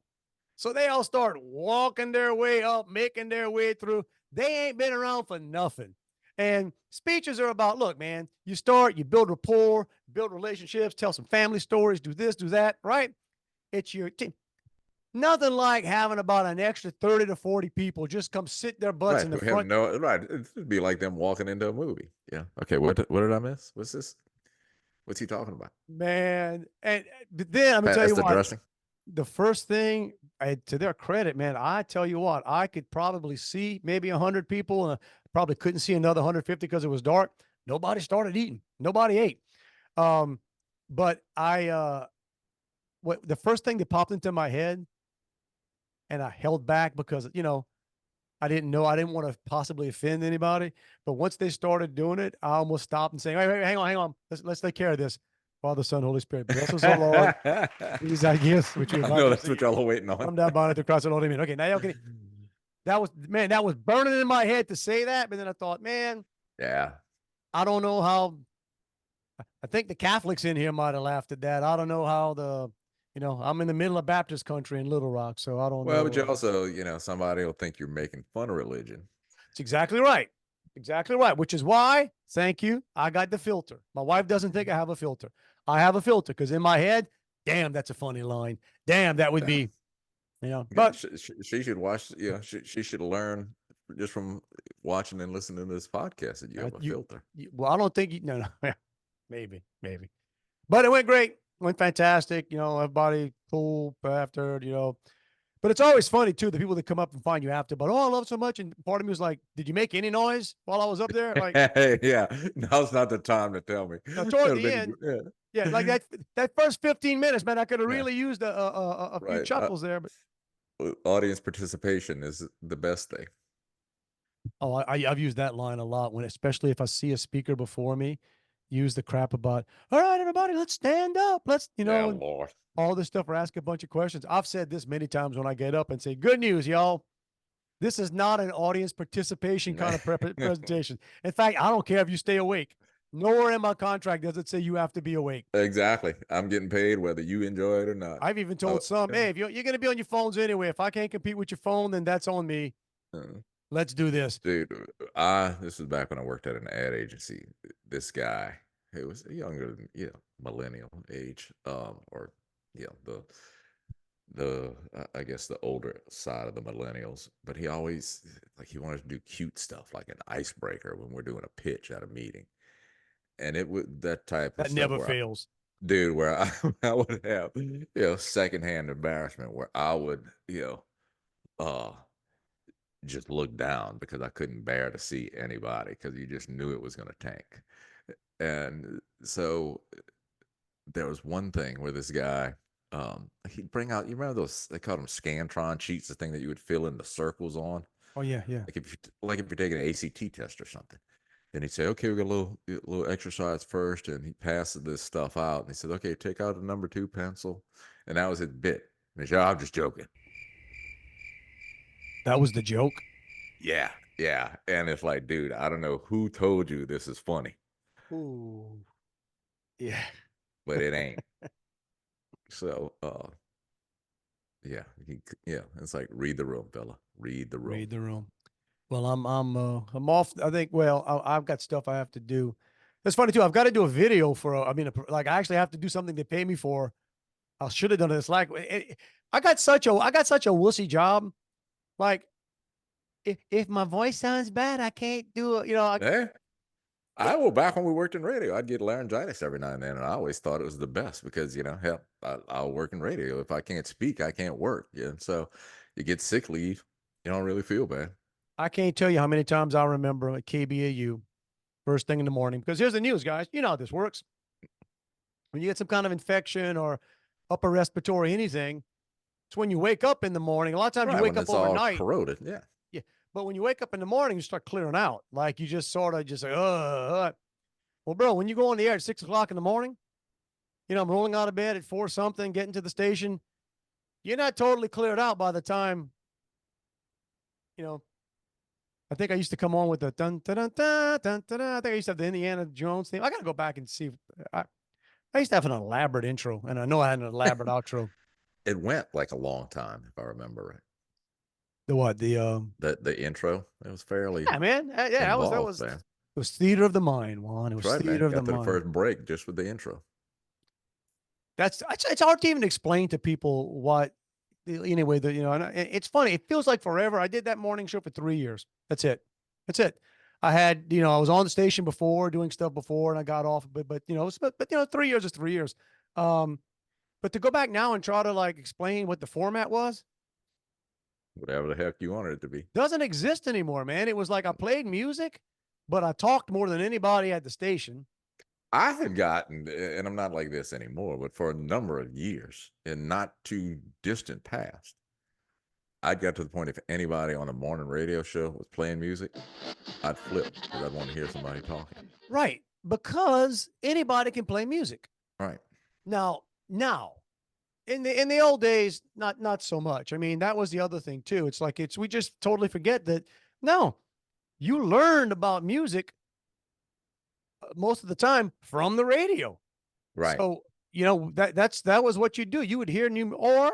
So they all start walking their way up, making their way through. They ain't been around for nothing. And speeches are about, look, man, you start, you build rapport, build relationships, tell some family stories, do this, do that, right? It's your team. Nothing like having about an extra 30 to 40 people just come sit their butts Right. in the We have front. no right. It'd be like them walking into a movie. Yeah. Okay. What did I miss? What's this? What's he talking about? Man. And then I'm going to tell Pass you the what, dressing. the first thing, to their credit, man, I tell you what, I could probably see maybe 100 people, and I probably couldn't see another 150 because it was dark. Nobody started eating. Nobody ate. But what the first thing that popped into my head, and I held back because I didn't want to possibly offend anybody. But once they started doing it, I almost stopped and saying, wait, hang on. Let's take care of this. Father, Son, Holy Spirit, bless us, O Lord. These are gifts which you I have know not that's what received. y'all are waiting on. Come down by the cross and Lord, amen. Okay, now y'all can. That was burning in my head to say that, but then I thought, man, Yeah. I don't know how. I think the Catholics in here might have laughed at that. I don't know how I'm in the middle of Baptist country in Little Rock, so I don't Well, but you know. also, somebody will think you're making fun of religion. It's exactly right. Exactly right. Which is why, thank you, I got the filter. My wife doesn't think I have a filter. I have a filter because in my head, damn, that's a funny line. Damn, that would be, Yeah, but she should watch. She should learn just from watching and listening to this podcast that you have a filter. well, I don't think no, maybe. But it went great. Went fantastic. Everybody cool after, But it's always funny too, the people that come up and find you after, but I love it so much. And part of me was like, did you make any noise while I was up there? Like, Yeah, now's not the time to tell me. now toward That'd the make end, yeah. yeah, like that first 15 minutes, man, I could have Yeah, really used a few right. chuckles there. But Audience participation is the best thing. oh, I've used that line a lot especially if I see a speaker before me, use the crap about, all right, everybody, let's stand up. Let's, Yeah, Lord. all this stuff or ask a bunch of questions. I've said this many times when I get up and say, good news, y'all. This is not an audience participation kind of presentation. In fact, I don't care if you stay awake. Nowhere in my contract does it say you have to be awake. Exactly. I'm getting paid whether you enjoy it or not. I've even told some, hey, if you're going to be on your phones anyway, if I can't compete with your phone, then that's on me. Let's do this. Dude, this was back when I worked at an ad agency. This guy, he was younger than, millennial age, or, I guess the older side of the millennials, but he always, he wanted to do cute stuff, like an icebreaker when we're doing a pitch at a meeting. And it would, that type of That stuff never where fails. dude, where I would have, secondhand embarrassment where I would, uh, just look down because I couldn't bear to see anybody because you just knew it was going to tank. And so there was one thing where this guy, he'd bring out, you remember those, they called them Scantron sheets, the thing that you would fill in the circles on, Oh yeah, yeah. like if you're taking an ACT test or something. Then he'd say, okay, we got a little exercise first, and he passes this stuff out, and he said, okay, take out a number 2 pencil, and that was his bit. And he said, oh, I'm just joking. That was the joke. Yeah, yeah. And it's like, dude, I don't know who told you this is funny, Ooh. Yeah. but it ain't. So, yeah, it's like read the room, fella. Read the room. Read the room. Well, I'm off. I think. Well, I've got stuff I have to do. It's funny too. I've got to do a video for. Like I actually have to do something they pay me for. I should have done this. Like, I got such a wussy job. Like, if my voice sounds bad, I can't do it. Yeah. Back when we worked in radio, I'd get laryngitis every now and then, and I always thought it was the best because, hell, I'll work in radio. If I can't speak, I can't work. Yeah. And so you get sick leave, you don't really feel bad. I can't tell you how many times I remember at KBAU, first thing in the morning. Because here's the news, guys. You know how this works. When you get some kind of infection or upper respiratory anything, it's when you wake up in the morning. A lot of times you Right, wake when up it's all overnight. corroded. Yeah. Yeah. But when you wake up in the morning, you start clearing out. Like you just sort of just like, Well, bro, when you go on the air at 6 o'clock in the morning, I'm rolling out of bed at 4 something, getting to the station. You're not totally cleared out by the time, I think I used to come on with the dun dun dun dun dun dun. I think I used to have the Indiana Jones theme. I got to go back and see. I used to have an elaborate intro, and I know I had an elaborate outro. It went like a long time, if I remember right. The what? The intro, it was fairly Yeah, man. Yeah, involved, man. it was theater of the mind, Juan. It That's was right, theater man. of the Got to the mind. first break just with the intro. It's hard to even explain to people what. Anyway, and it's funny. It feels like forever. I did that morning show for 3 years. That's it. That's it. I had, I was on the station before, doing stuff before, and I got off. But 3 years is 3 years. But to go back now and try to like explain what the format was, Whatever the heck you wanted it to be. doesn't exist anymore, man. It was like I played music, but I talked more than anybody at the station. I had gotten, and I'm not like this anymore, but for a number of years, and not too distant past, I got to the point if anybody on a morning radio show was playing music, I'd flip because I'd want to hear somebody talking. Right. Because anybody can play music. Right. Now, in the old days, not so much. I mean, that was the other thing too. It's like we just totally forget that no, you learned about music most of the time from the radio. Right. So, that was what you do. You would hear new or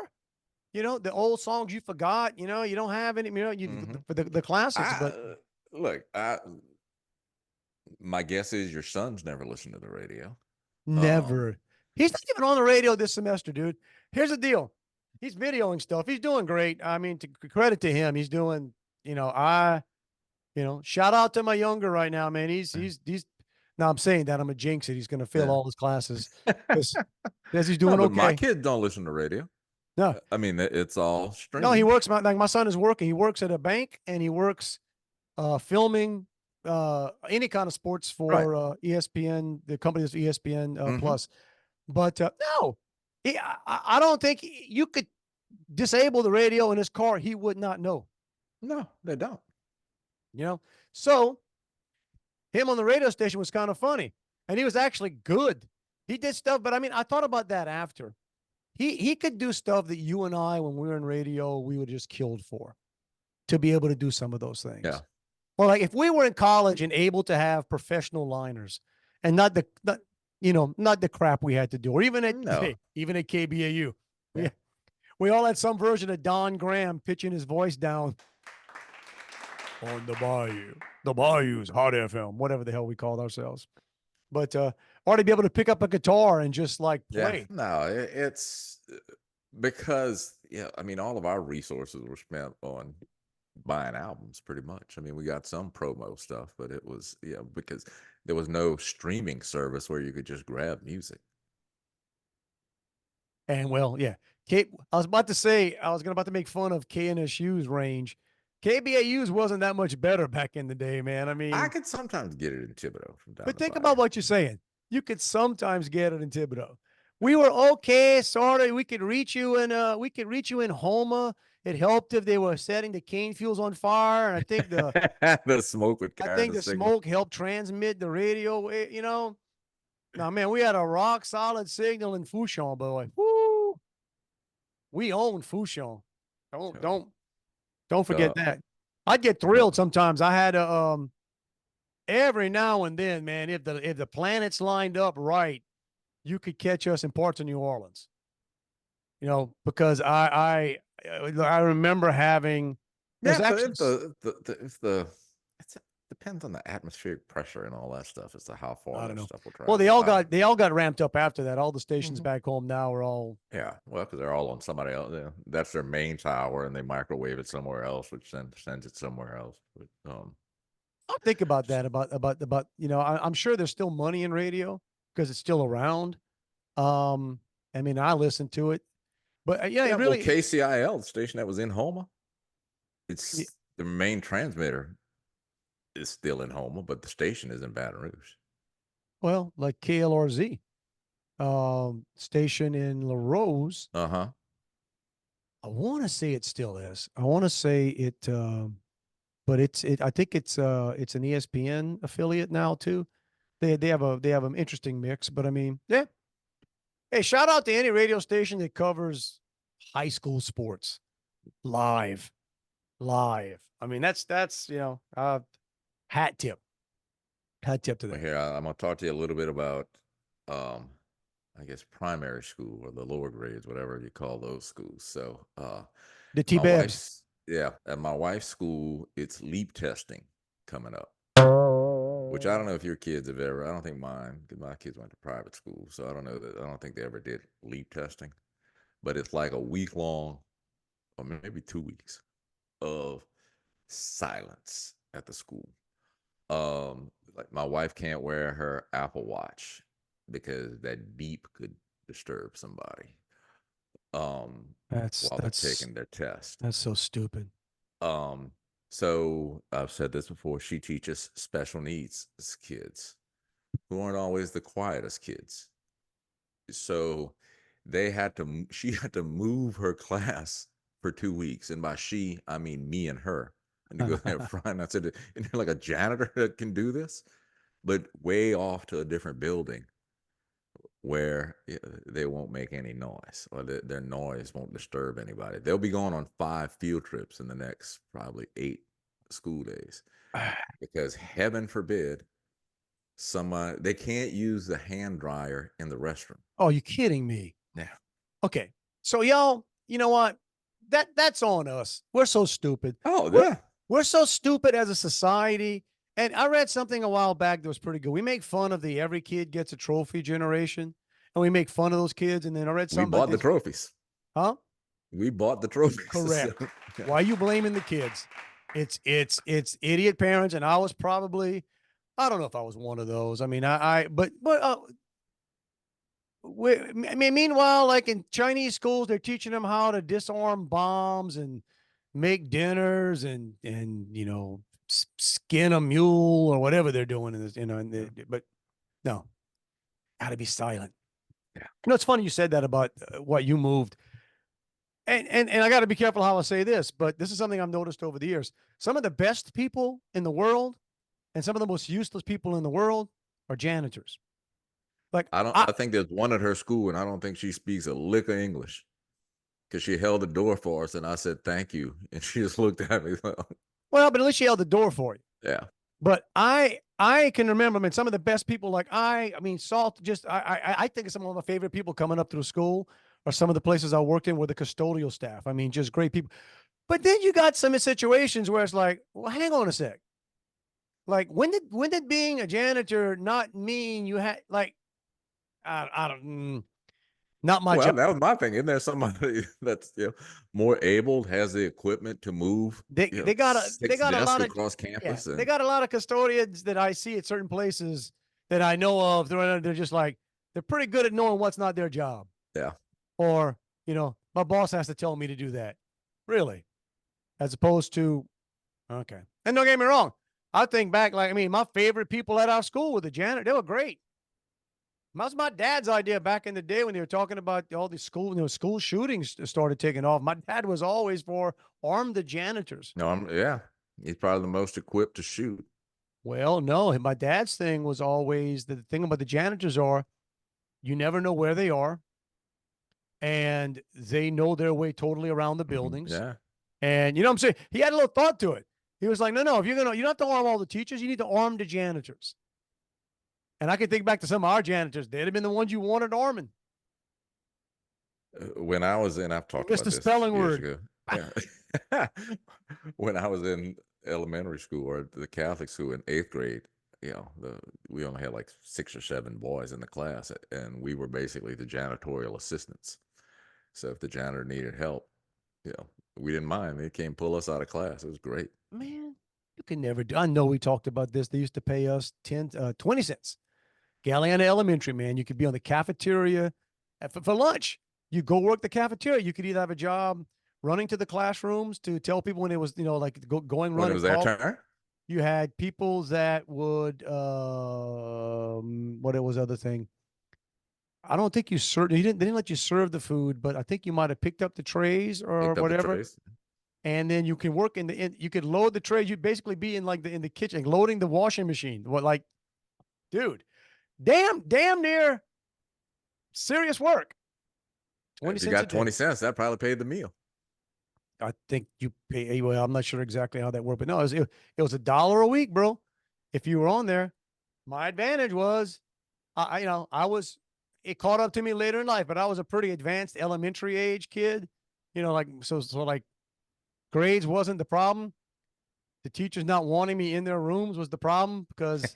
the old songs you forgot, you don't have any, for the classics, but look, my guess is your son's never listened to the radio. never. He's not even on the radio this semester, dude. Here's the deal. He's videoing stuff. He's doing great. I mean, to credit to him, he's doing, shout out to my younger right now, man. He's now I'm saying that I'm a jinx it. He's going to fail all his classes because he's doing but okay. My kids don't listen to radio. No, I mean, it's all streaming. no, he works. My son is working. He works at a bank and he works filming any kind of sports for ESPN, the company is ESPN Plus. But no, I don't think you could disable the radio in his car. He would not know. No, they don't. So him on the radio station was kind of funny, and he was actually good. He did stuff, but I mean, I thought about that after. He could do stuff that you and I, when we were in radio, we were just killed for, to be able to do some of those things. Yeah. Well, like if we were in college and able to have professional liners, and not the crap we had to do, or even at KBAU, we all had some version of Don Graham pitching his voice down on the Bayou. The Bayou's Hot FM, whatever the hell we called ourselves. But or to be able to pick up a guitar and just like play. Yeah. No, it's because I mean, all of our resources were spent on buying albums pretty much. I mean, we got some promo stuff, but it was because there was no streaming service where you could just grab music. And well, yeah. I was about to say, I was about to make fun of KNSU's range. KBAU's wasn't that much better back in the day, man. I I mean, could sometimes get it in Thibodeau from down but the think about bayou. what you're saying. You could sometimes get it in Thibodeau. We were okay, sort of. We could reach you in Homa. It helped if they were setting the cane fuels on fire. And The smoke would I carry think the the signal. smoke helped transmit the radio, you know. Now, man, we had a rock solid signal in Fouchon, boy. Woo! We own Fouchon. Don't So, don't don't forget uh, that. I'd get no, thrilled sometimes. I had a every now and then, man, if the planets lined up right, you could catch us in parts of New Orleans. You know, because I remember having yeah, there's actually if the it depends on the atmospheric pressure and all that stuff as to how far I don't that know. stuff will Well, they travel. all I don't got know. they all got ramped up after that. All the stations Mhm. back home now are all. Yeah, well, because they're all on somebody else. Yeah. That's their main tower, and they microwave it somewhere else, which then sends it somewhere else. But I'll think about that. About I'm sure there's still money in radio because it's still around. Um, I mean, I listen to it, but yeah, it yeah, well, really. KCIL, the station that was in Homa, y- it's the main transmitter is still in Homa, but the station is in Baton Rouge. Well, like KLRZ, station in La Rose. Uh huh. I want to say it still is. I want to say it, but I think it's an ESPN affiliate now too. They have an interesting mix, but I mean, yeah. Hey, shout out to any radio station that covers high school sports live, live. I mean, that's hat tip, hat tip to Well, them. here I'm gonna talk to you a little bit about, um, I guess primary school or the lower grades, whatever you call those schools. So, The T my Babs. wife's yeah, at my wife's school, it's leap testing coming up. Which I don't know if your kids have ever. I don't think mine, because my kids went to private school, so I don't know that. I don't think they ever did leap testing. But it's like a week long, or maybe 2 weeks of silence at the school. Like my wife can't wear her Apple Watch because that beep could disturb somebody. Um, That's while they're that's taking their test. that's so stupid. Um, so I've said this before. She teaches special needs kids who aren't always the quietest kids. So she had to move her class for 2 weeks. And by she, I mean me and her. And to go there front. And I said, "Isn't there like a janitor that can do this?" But way off to a different building where they won't make any noise, or their noise won't disturb anybody. They'll be going on 5 field trips in the next probably 8 school days, because heaven forbid somebody they can't use the hand dryer in the restroom. Oh, you kidding me? Yeah. Okay. So y'all, you know what? That's on us. We're so stupid. Oh We're yeah. we're so stupid as a society. And I read something a while back that was pretty good. We make fun of the every kid gets a trophy generation, and we make fun of those kids. And then I read We something about bought the this, trophies. huh? We bought the trophies. So, Correct. yeah. Why are you blaming the kids? It's idiot parents, and I was probably, I don't know if I was one of those. I mean, but I mean, meanwhile, like in Chinese schools, they're teaching them how to disarm bombs and make dinners and skin a mule or whatever they're doing in this. But no, got to be silent. Yeah. It's funny you said that about what you moved, and I got to be careful how I say this, but this is something I've noticed over the years. Some of the best people in the world and some of the most useless people in the world are janitors. Like I think there's one at her school, and I don't think she speaks a lick of English, because she held the door for us, and I said thank you, and she just looked at me. well, but at least she held the door for you. Yeah. But I can remember, I mean, some of the best people, like I mean, Salt. Just I think of some of my favorite people coming up through school, or some of the places I worked in were the custodial staff. I mean, just great people. But then you got some situations where it's like, well, hang on a sec. Like when did being a janitor not mean you had like I don't not my Well, job. that was my thing. Isn't there somebody that's more able, has the equipment to move They got they six got a desks lot of across yeah, campus? they And got a lot of custodians that I see at certain places that I know of. They're just like they're pretty good at knowing what's not their job. yeah, Or, my boss has to tell me to do that. Really? As opposed to, okay. And don't get me wrong. I think back, my favorite people at our school were the janitor. They were great. That was my dad's idea back in the day when they were talking about all these school shootings started taking off. My dad was always for arm the janitors. No, yeah. He's probably the most equipped to shoot. Well, no, my dad's thing was always the thing about the janitors are you never know where they are, and they know their way totally around the buildings. Yeah. And you know what I'm saying? He had a little thought to it. He was like, no, if you don't have to arm all the teachers, you need to arm the janitors. And I can think back to some of our janitors. They'd have been the ones you wanted arming. When I was in, I've talked Missed about the this spelling years word. ago. Yeah. When I was in elementary school or the Catholic school in 8th grade, we only had like 6 or 7 boys in the class, and we were basically the janitorial assistants. So if the janitor needed help, we didn't mind. They came pull us out of class. It was great. Man, you can never do. I know we talked about this. They used to pay us 20 cents. Galliana Elementary, man. You could be on the cafeteria for lunch. You go work the cafeteria. You could either have a job running to the classrooms to tell people when it was, going When run it was their call. turn. You had people that would, what it was other thing. I don't think you served. They didn't let you serve the food, but I think you might have picked up the trays or Picked up the whatever. trays. And then you can work you could load the trays. You'd basically be in in the kitchen, loading the washing machine. Dude, damn near serious work. 20 If you cents a got day. 20 cents, that probably paid the meal. I think you pay. Well, I'm not sure exactly how that worked, but no, it was $1 a week, bro. If you were on there, my advantage was, it caught up to me later in life, but I was a pretty advanced elementary age kid, so grades wasn't the problem. The teachers not wanting me in their rooms was the problem because,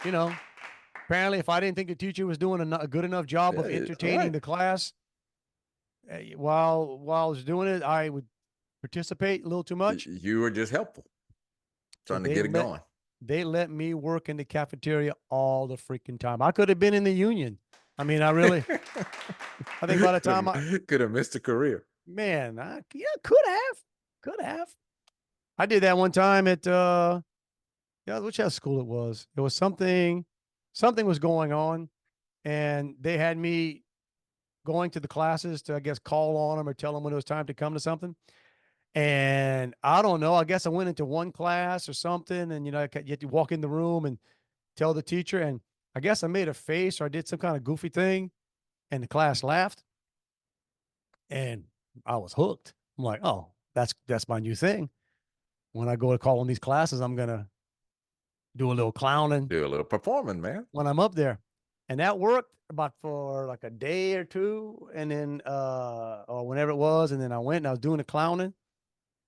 apparently if I didn't think the teacher was doing a good enough job of entertaining the class, while I was doing it, I would participate a little too much. You were just helpful, trying to get it going. They let me work in the cafeteria all the freaking time. I could have been in the union. I mean, I think by the time I could have missed a career. Man, could have. I did that one time at which school it was. It was something was going on, and they had me going to the classes to, I guess, call on them or tell them when it was time to come to something. And I don't know, I guess I went into one class or something, and you had to walk in the room and tell the teacher, and I guess I made a face or I did some kind of goofy thing, and the class laughed, and I was hooked. I'm like, oh, that's my new thing. When I go to call on these classes, I'm gonna do a little clowning, do a little performing, man, when I'm up there. And that worked about for like a day or two, and then or whenever it was, and then I went and I was doing the clowning,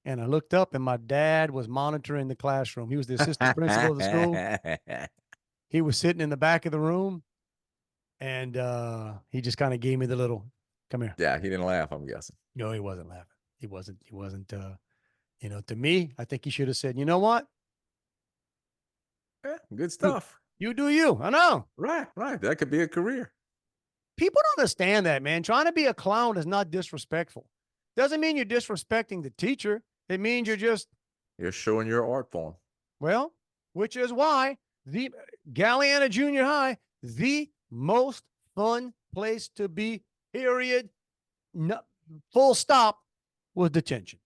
and I looked up and my dad was monitoring the classroom. He was the assistant principal of the school. He was sitting in the back of the room, and he just kind of gave me the little, come here. Yeah, he didn't laugh, I'm guessing. No, he wasn't laughing. He wasn't, to me, I think he should have said, you know what? Yeah, good stuff. You do you. I know. Right. That could be a career. People don't understand that, man. Trying to be a clown is not disrespectful. Doesn't mean you're disrespecting the teacher. It means you're showing your art form. Well, which is why the Galliana Junior High, the most fun place to be, period. No, full stop, was detention.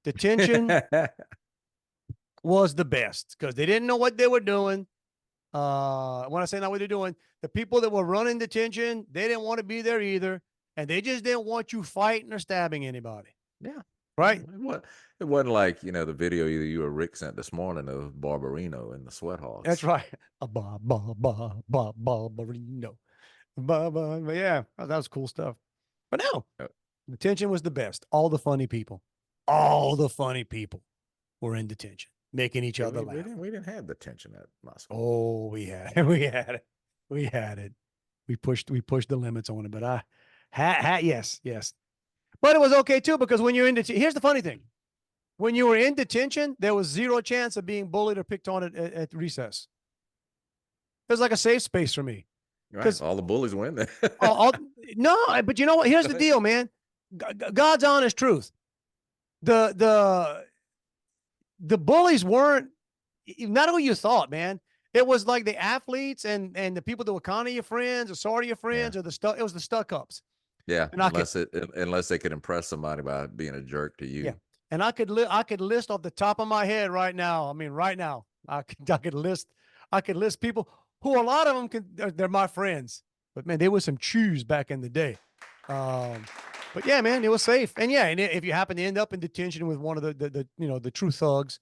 Detention was the best because they didn't know what they were doing. When I say not what they're doing, the people that were running detention, they didn't want to be there either. And they just didn't want you fighting or stabbing anybody. Yeah. Right. It wasn't like, the video either you or Rick sent this morning of Barbarino and the Sweat Hogs. That's right. Barbarino. But yeah, that was cool stuff. But no, detention was the best. All the funny people were in detention, making each other laugh. We didn't have detention at my school. Oh, we had it. We pushed the limits on it, but yes. But it was okay too, because when you're in detention, here's the funny thing. When you were in detention, there was zero chance of being bullied or picked on at recess. It was like a safe space for me. Right. All the bullies win there. all, no, but you know what? Here's the deal, man. God's honest truth. The the bullies weren't not who you thought, man. It was like the athletes and the people that were kind of your friends or sort of your friends or the stuff. It was the stuck ups. Yeah, And I could, unless they could impress somebody by being a jerk to yeah, you. and I could list off the top of my head right now. I mean, right now, I could list people who a lot of them they're my friends, but man, they were some chews back in the day. But yeah, man, it was safe. And yeah, and if you happen to end up in detention with one of the true thugs,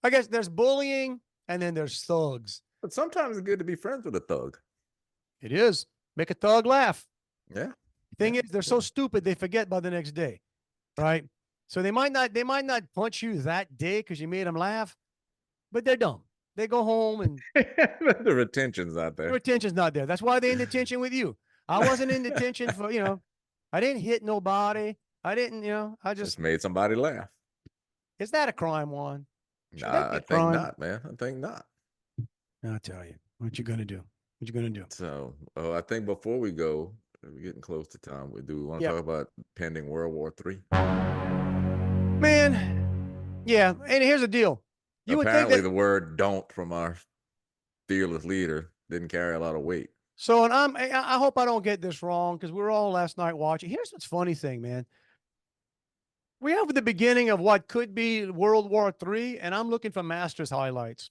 I guess there's bullying and then there's thugs. But sometimes it's good to be friends with a thug. It is. Make a thug laugh. Yeah. Thing is, they're so stupid they forget by the next day, right? So they might not punch you that day because you made them laugh, but they're dumb. They go home and the retention's not there. the retention's not there. That's why they're in detention with you. I wasn't in detention for I didn't hit nobody. I didn't I Just made somebody laugh. Is that a crime, Juan? Nah, I think not, man. I think not. I'll tell you. What you gonna do? What you gonna do? So, I think before we go, we're getting close to time. Do we want to talk about pending World War III? Man, yeah. And here's the deal. You Apparently, would think the word "don't" from our fearless leader didn't carry a lot of weight. So, and I hope I don't get this wrong because we were all last night watching. Here's what's funny thing, man. We have the beginning of what could be World War III, and I'm looking for Masters highlights.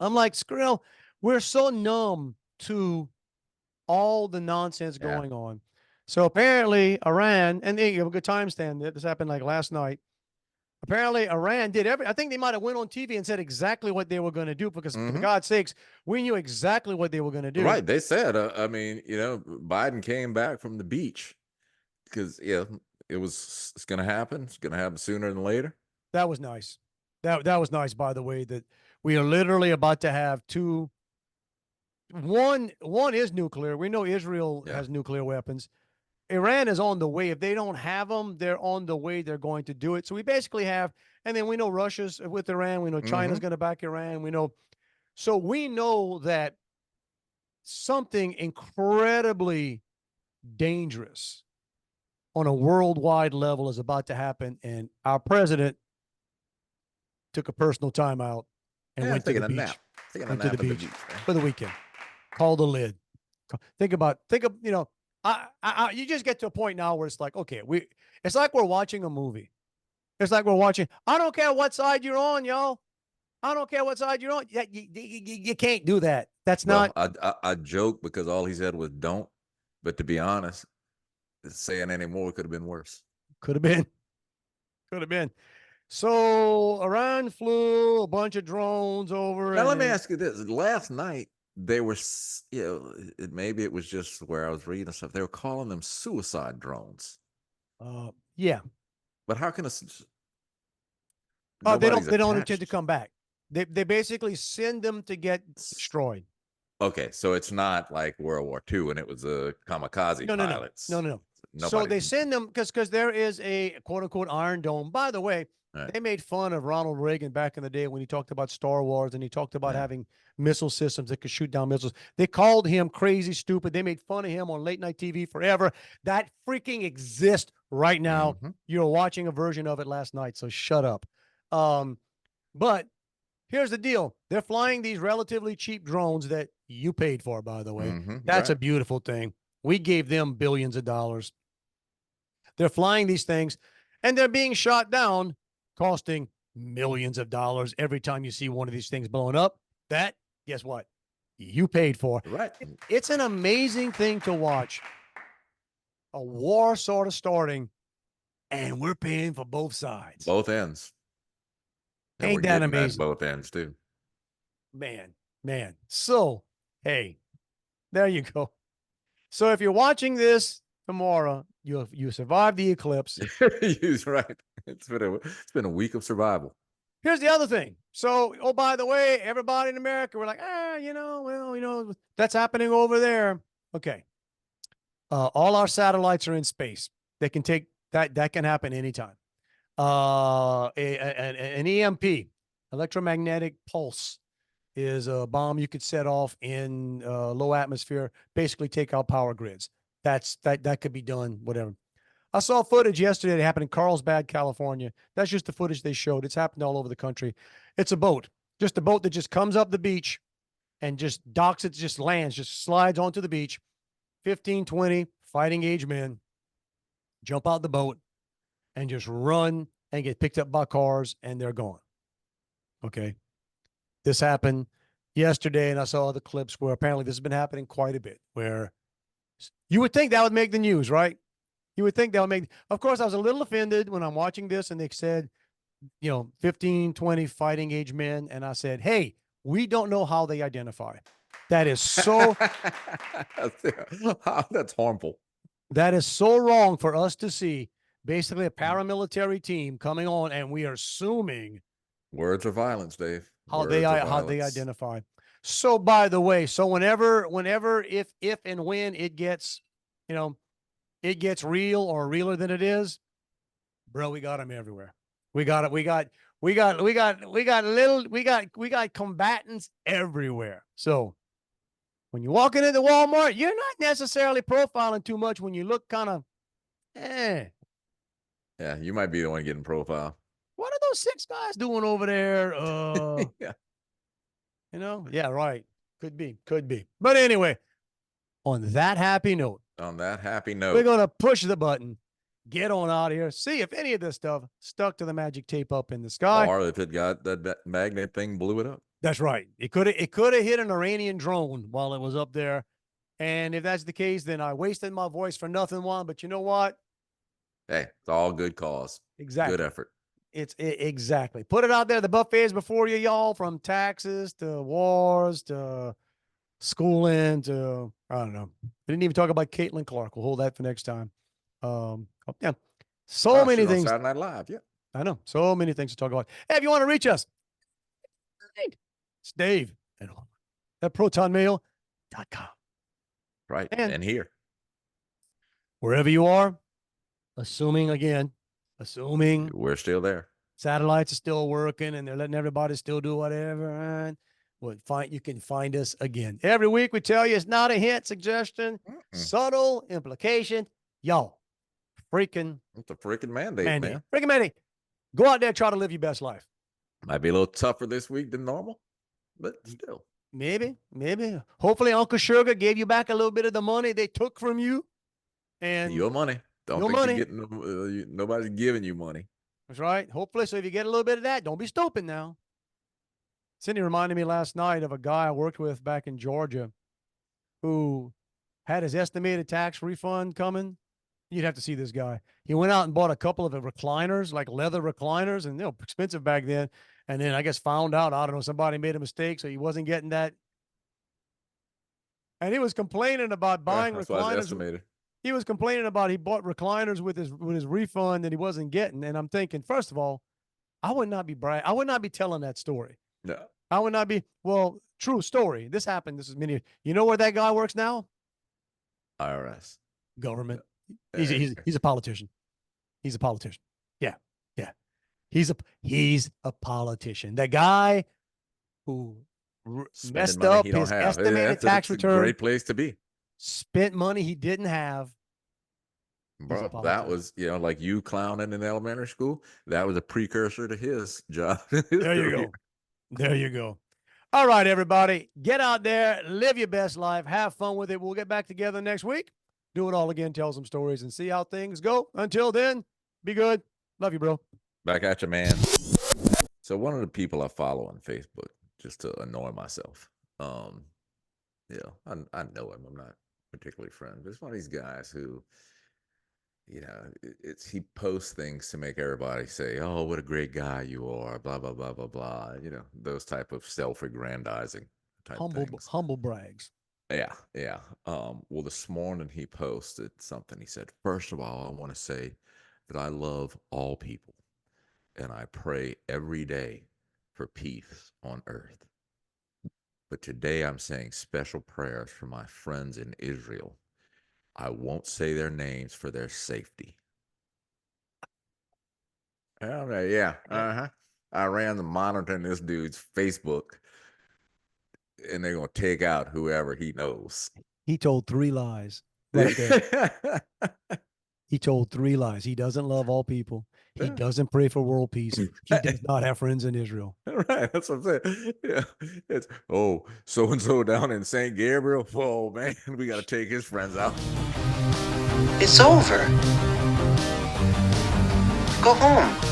I'm like, Skrill, we're so numb to all the nonsense going on. So apparently Iran, and you have a good timestamp. This happened like last night. Apparently Iran did I think they might have went on TV and said exactly what they were going to do because for God's sakes, we knew exactly what they were going to do. Right. They said, I mean, Biden came back from the beach because, it's going to happen. It's going to happen sooner than later. That was nice. That was nice, by the way, that we are literally about to have two. One is nuclear. We know Israel has nuclear weapons. Iran is on the way. If they don't have them, they're on the way. They're going to do it. So we basically have, and then we know Russia's with Iran. We know China's going to back Iran. We know that something incredibly dangerous on a worldwide level is about to happen. And our president took a personal time out and went to the beach. Went to the beach for the weekend. Called the lid. Think of, you just get to a point now where it's like, okay, it's like we're watching a movie. It's like we're watching, I don't care what side you're on, y'all. I don't care what side you're on. Yeah, you can't do that. That's not. I joke because all he said was don't. But to be honest, saying anymore could have been worse. Could have been. Could have been. So Iran flew a bunch of drones over. Now, let me ask you this. Last night, they were, maybe it was just where I was reading stuff. They were calling them suicide drones. Yeah. But how can they don't intend to come back. They basically send them to get destroyed. Okay, so it's not like World War II and it was a kamikaze pilots. No. So they send them because there is a quote unquote Iron Dome. By the way, they made fun of Ronald Reagan back in the day when he talked about Star Wars and he talked about having missile systems that could shoot down missiles. They called him crazy, stupid. They made fun of him on late night TV forever. That freaking exists right now. You're watching a version of it last night, so shut up. But here's the deal. They're flying these relatively cheap drones that you paid for, by the way. That's a beautiful thing. We gave them billions of dollars. They're flying these things, and they're being shot down, costing millions of dollars every time you see one of these things blowing up. That, guess what? You paid for. Right. It's an amazing thing to watch. A war sort of starting, and we're paying for both sides. Both ends. And Ain't that amazing? Both ends, too. Man. So, hey, there you go. So if you're watching this tomorrow, you survived the eclipse. He's right. It's been a week of survival. Here's the other thing. So, oh, by the way, everybody in America, we're like, that's happening over there. Okay. All our satellites are in space. They can take that can happen anytime. An EMP, electromagnetic pulse, is a bomb you could set off in low atmosphere, basically take out power grids. That could be done, whatever. I saw footage yesterday that happened in Carlsbad, California. That's just the footage they showed. It's happened all over the country. It's a boat, just a boat that just comes up the beach and just docks it, just lands, just slides onto the beach. 15, 20 fighting age men jump out the boat and just run and get picked up by cars, and they're gone. Okay. This happened yesterday, and I saw the clips where apparently this has been happening quite a bit, where you would think that would make the news, right? You would think that would make, of course, I was a little offended when I'm watching this and they said, 15, 20 fighting age men. And I said, hey, we don't know how they identify. That is so, That's harmful. that is so wrong for us to see basically a paramilitary team coming on and we are assuming Words of violence, Dave. how Words they of how they violence. identify. So by the way, so whenever if and when it gets, it gets real or realer than it is, bro, we got them everywhere. We got combatants everywhere. So when you're walking into Walmart, you're not necessarily profiling too much when you look kind of, Yeah, you might be the one getting profiled. what are those 6 guys doing over there? Yeah. Yeah, right. Could be. But anyway, on that happy note, On that happy we're note, going to push the button, get on out of here, see if any of this stuff stuck to the magic tape up in the sky. or if it got that magnet thing, blew it up. That's right. It could have hit an Iranian drone while it was up there. And if that's the case, then I wasted my voice for nothing, Juan. But you know what? Hey, it's all good cause. Exactly. Good effort. Exactly. Put it out there. The buffet is before you, y'all, from taxes to wars to schooling to, I don't know. We didn't even talk about Caitlin Clark. We'll hold that for next time. Yeah. So many Shoot on things. Saturday Night Live. Yeah. I know. So many things to talk about. Hey, if you want to reach us, it's Dave at protonmail.com. Right. And And here. wherever you are, assuming We're still there. satellites are still working and they're letting everybody still do whatever. And you can find us again. Every week we tell you it's not a hint, suggestion, subtle implication. Y'all, freaking It's a freaking mandate, man. Freaking mandate. Go out there and try to live your best life. Might be a little tougher this week than normal, but still. Maybe. Hopefully Uncle Sugar gave you back a little bit of the money they took from you. And Your money. Don't your think money. you're getting nobody's giving you money. That's right. Hopefully. So if you get a little bit of that, don't be stupid now. Cindy reminded me last night of a guy I worked with back in Georgia who had his estimated tax refund coming. You'd have to see this guy. He went out and bought a couple of recliners, like leather recliners, and expensive back then. And then I guess found out, I don't know, somebody made a mistake, so he wasn't getting that. And he was complaining about buying That's what I recliners. estimated. He was complaining about he bought recliners with his refund that he wasn't getting. And I'm thinking, first of all, I would not be telling that story. No. I would not be. Well, true story. This happened. This is many. You know where that guy works now? IRS. Government. He's a politician. He's a politician. Yeah. He's a politician. The guy who messed up his estimated tax return. Great place to be. Spent money he didn't have. Bro, that was, like you clowning in elementary school. That was a precursor to his job. There you go. All right, everybody. Get out there, live your best life, have fun with it. We'll get back together next week. Do it all again, tell some stories, and see how things go. Until then, be good. Love you, bro. Back at you, man. So one of the people I follow on Facebook, just to annoy myself, I know him. I'm not particularly friends, but it's one of these guys who, he posts things to make everybody say, "Oh, what a great guy you are," blah blah blah blah blah. Those type of self-aggrandizing type things. Humble brags. Yeah. Well, this morning he posted something. He said, "First of all, I want to say that I love all people, and I pray every day for peace on earth. But today I'm saying special prayers for my friends in Israel. I won't say their names for their safety." All right, yeah. I ran the monitoring this dude's Facebook and they're gonna take out whoever he knows. He told 3 lies right there. He told 3 lies. He doesn't love all people. He doesn't pray for world peace. He does not have friends in Israel. Right, that's what I'm saying. Yeah, it's so and so down in St. Gabriel. Whoa, man, we got to take his friends out. It's over. Go home.